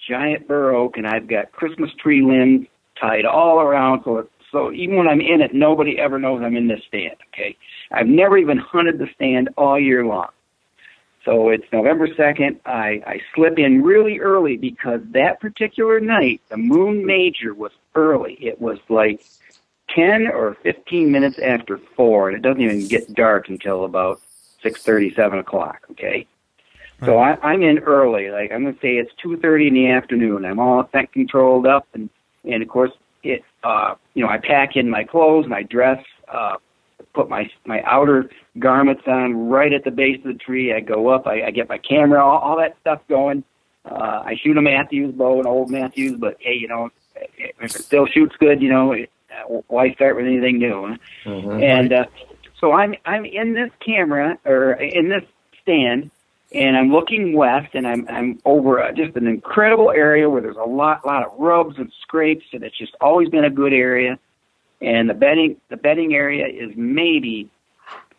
giant bur oak, and I've got Christmas tree limbs tied all around, so even when I'm in it, nobody ever knows I'm in this stand, okay? I've never even hunted the stand all year long. So it's November 2nd. I slip in really early because that particular night, the moon major was early. It was like 10 or 15 minutes after 4, and it doesn't even get dark until about 6:30, 7 o'clock, okay? Right. So I'm in early. Like I'm going to say it's 2:30 in the afternoon. I'm all scent controlled up, and of course, I pack in my clothes, my dress, put my outer garments on right at the base of the tree. I go up, I get my camera, all that stuff going. I shoot a Matthews bow, an old Matthews, but hey, if it still shoots good, why start with anything new? Mm-hmm. And so I'm in this camera or in this stand, and I'm looking west, and I'm over just an incredible area where there's a lot of rubs and scrapes, and it's just always been a good area. And the bedding area is maybe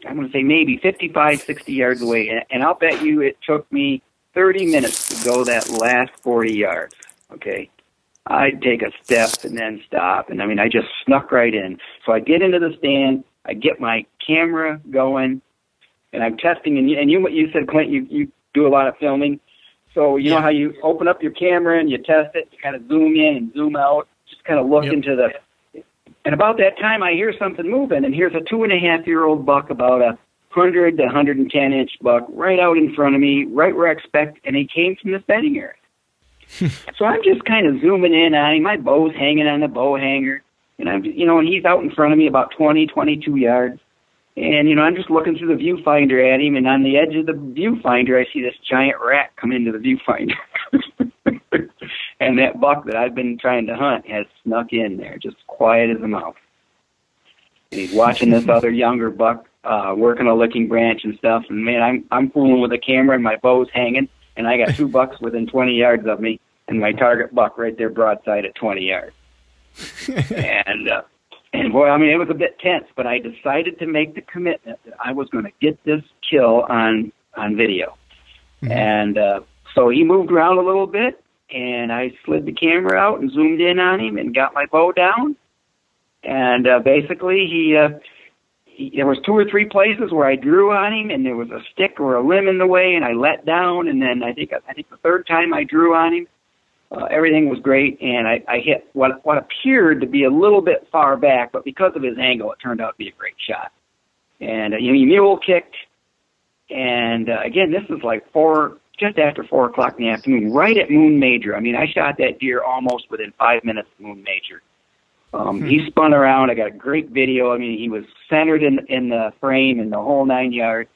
55, 60 yards away, and I'll bet you it took me 30 minutes to go that last 40 yards. Okay, I'd take a step and then stop, and I just snuck right in. So I get into the stand, I get my camera going, and I'm testing. And you said, Clint, you do a lot of filming. So you know how you open up your camera and you test it, you kind of zoom in and zoom out, just kind of look into the. And about that time, I hear something moving, and here's a 2.5-year-old buck, about a 100 to 110-inch buck, right out in front of me, right where I expect, and he came from this bedding area. So I'm just kind of zooming in on him. My bow's hanging on the bow hanger. And I'm, and he's out in front of me about 20, 22 yards. And, I'm just looking through the viewfinder at him, and on the edge of the viewfinder, I see this giant rat come into the viewfinder. And that buck that I've been trying to hunt has snuck in there, just quiet as a mouse. And he's watching this other younger buck working a licking branch and stuff. And, man, I'm fooling with the camera, and my bow's hanging, and I got 2 bucks within 20 yards of me, and my target buck right there broadside at 20 yards. And boy, it was a bit tense, but I decided to make the commitment that I was going to get this kill on video. Mm-hmm. And so he moved around a little bit, and I slid the camera out and zoomed in on him and got my bow down. And basically, there was 2 or 3 places where I drew on him, and there was a stick or a limb in the way, and I let down. And then I think the third time I drew on him, everything was great, and I hit what appeared to be a little bit far back, but because of his angle, it turned out to be a great shot. And he mule kicked, and again, this was like just after 4 o'clock in the afternoon, right at Moon Major. I shot that deer almost within 5 minutes of Moon Major. He spun around. I got a great video. He was centered in the frame and the whole 9 yards.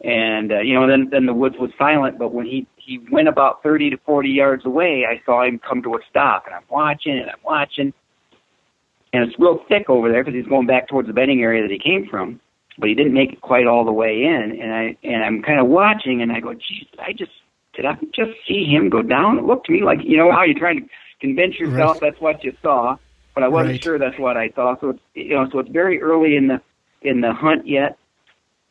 And, then the woods was silent, but when he went about 30 to 40 yards away, I saw him come to a stop, and I'm watching. And it's real thick over there because he's going back towards the bedding area that he came from, but he didn't make it quite all the way in. And I'm kind of watching, and I go, geez, did I just see him go down? It looked to me like, how you're trying to convince yourself that's what you saw, but I wasn't sure that's what I saw. So it's very early in the hunt yet.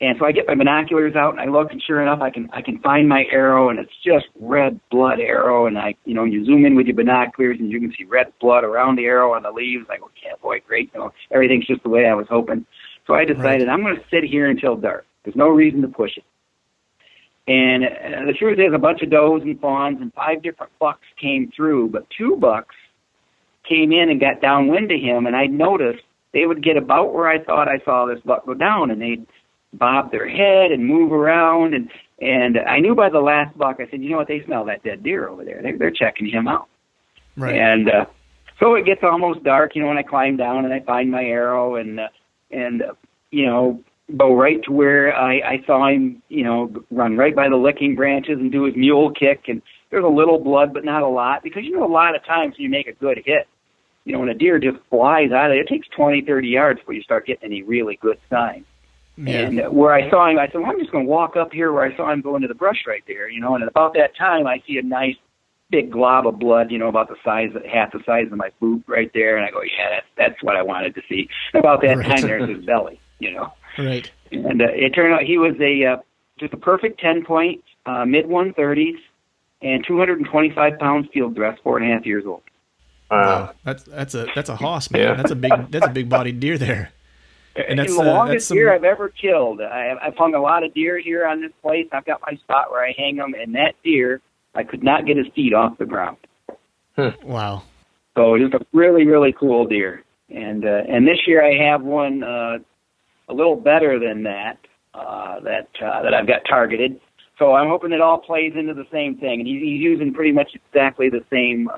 And so I get my binoculars out and I look, and sure enough, I can find my arrow, and it's just red blood arrow. And you zoom in with your binoculars and you can see red blood around the arrow on the leaves. I go, yeah, boy, great. Everything's just the way I was hoping. So I decided I'm going to sit here until dark. There's no reason to push it. And the truth is, a bunch of does and fawns and 5 different bucks came through, but 2 bucks came in and got downwind to him. And I noticed they would get about where I thought I saw this buck go down, and they'd bob their head and move around, and I knew by the last buck, I said, you know what, they smell that dead deer over there. They're checking him out. Right. And so it gets almost dark, when I climb down and I find my arrow and go right to where I saw him, run right by the licking branches and do his mule kick, and there's a little blood, but not a lot, because a lot of times when you make a good hit, when a deer just flies out of it takes 20, 30 yards before you start getting any really good signs. Yeah. And where I saw him, I said, well, I'm just going to walk up here where I saw him go into the brush right there, and at about that time, I see a nice big glob of blood, about half the size of my boot right there, and I go, yeah, that's what I wanted to see. And about that time, there's his belly, Right. And it turned out he was just a perfect 10-point, mid-130s, and 225 pounds field dress, 4.5 years old. Wow, that's a hoss, man. Yeah. That's a big bodied deer there. And that's the longest deer I've ever killed. I've hung a lot of deer here on this place. I've got my spot where I hang them, and that deer, I could not get his feet off the ground. Wow. So just a really, really cool deer. And this year I have one a little better than that that I've got targeted. So I'm hoping it all plays into the same thing. And he's using pretty much exactly the same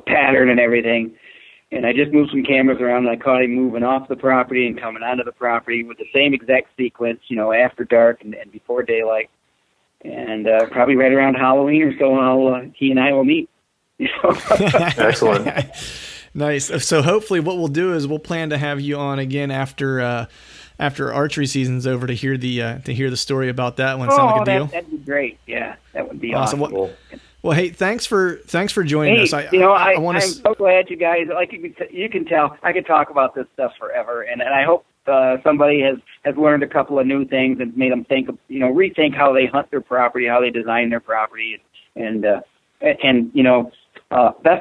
pattern and everything. And I just moved some cameras around, and I caught him moving off the property and coming onto the property with the same exact sequence, after dark and before daylight. And probably right around Halloween or so, he and I will meet. Excellent. Nice. So hopefully what we'll do is we'll plan to have you on again after archery season's over to hear the story about that one. Sound like a deal? That'd be great. Yeah, that would be awesome. Well, hey, thanks for joining us. I'm so glad you guys, like you can tell, I could talk about this stuff forever, and I hope somebody has learned a couple of new things and made them think, rethink how they hunt their property, how they design their property, and best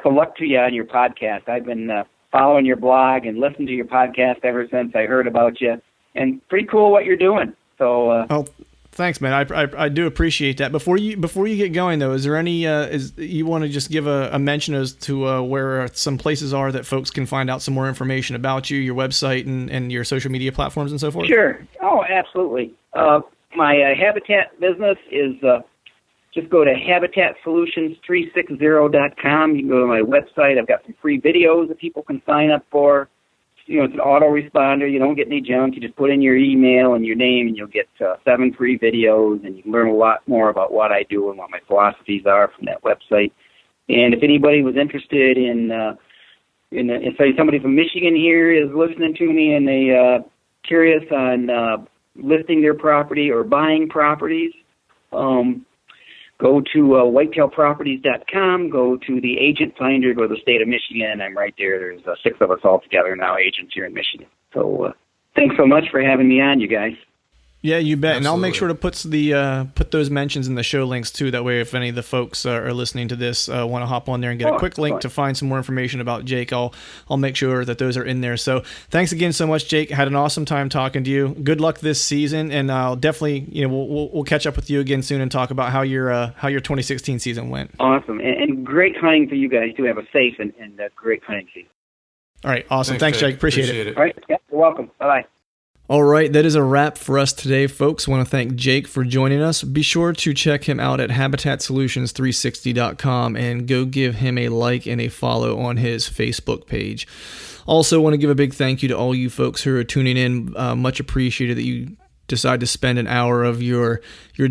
of luck to you on your podcast. I've been following your blog and listening to your podcast ever since I heard about you, and pretty cool what you're doing. So. Thanks, man. I do appreciate that. Before you get going though, is there any you want to just give a mention as to where some places are that folks can find out some more information about you, your website, and your social media platforms and so forth? Sure. Oh, absolutely. My habitat business is just go to habitatsolutions360.com. You can go to my website. I've got some free videos that people can sign up for. It's an autoresponder. You don't get any junk. You just put in your email and your name, and you'll get 7 free videos, and you can learn a lot more about what I do and what my philosophies are from that website. And if anybody was interested in say somebody from Michigan here is listening to me and they curious on listing their property or buying properties, go to whitetailproperties.com, go to the agent finder, go to the state of Michigan. I'm right there. There's 6 of us all together now, agents here in Michigan. So thanks so much for having me on, you guys. Yeah, you bet. Absolutely. And I'll make sure to put those mentions in the show links too. That way, if any of the folks are listening to this want to hop on there and get a quick link to find some more information about Jake, I'll make sure that those are in there. So thanks again so much, Jake. Had an awesome time talking to you. Good luck this season, and I'll definitely we'll catch up with you again soon and talk about how your 2016 season went. Awesome, and great hunting for you guys too. Have a safe and great hunting season. All right, awesome. Thanks Jake. Appreciate it. All right, yeah, you're welcome. Bye-bye. All right, that is a wrap for us today, folks. I want to thank Jake for joining us. Be sure to check him out at habitatsolutions360.com and go give him a like and a follow on his Facebook page. Also, want to give a big thank you to all you folks who are tuning in. Much appreciated that you decide to spend an hour of your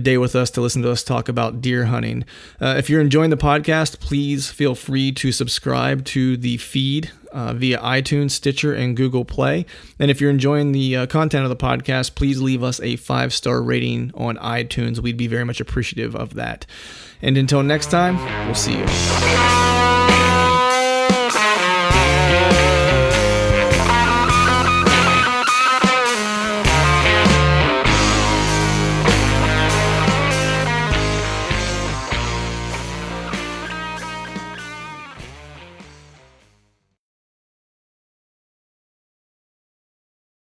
day with us to listen to us talk about deer hunting. If you're enjoying the podcast, please feel free to subscribe to the feed via iTunes, Stitcher, and Google Play. And if you're enjoying the content of the podcast, please leave us a 5-star rating on iTunes. We'd be very much appreciative of that. And until next time, we'll see you.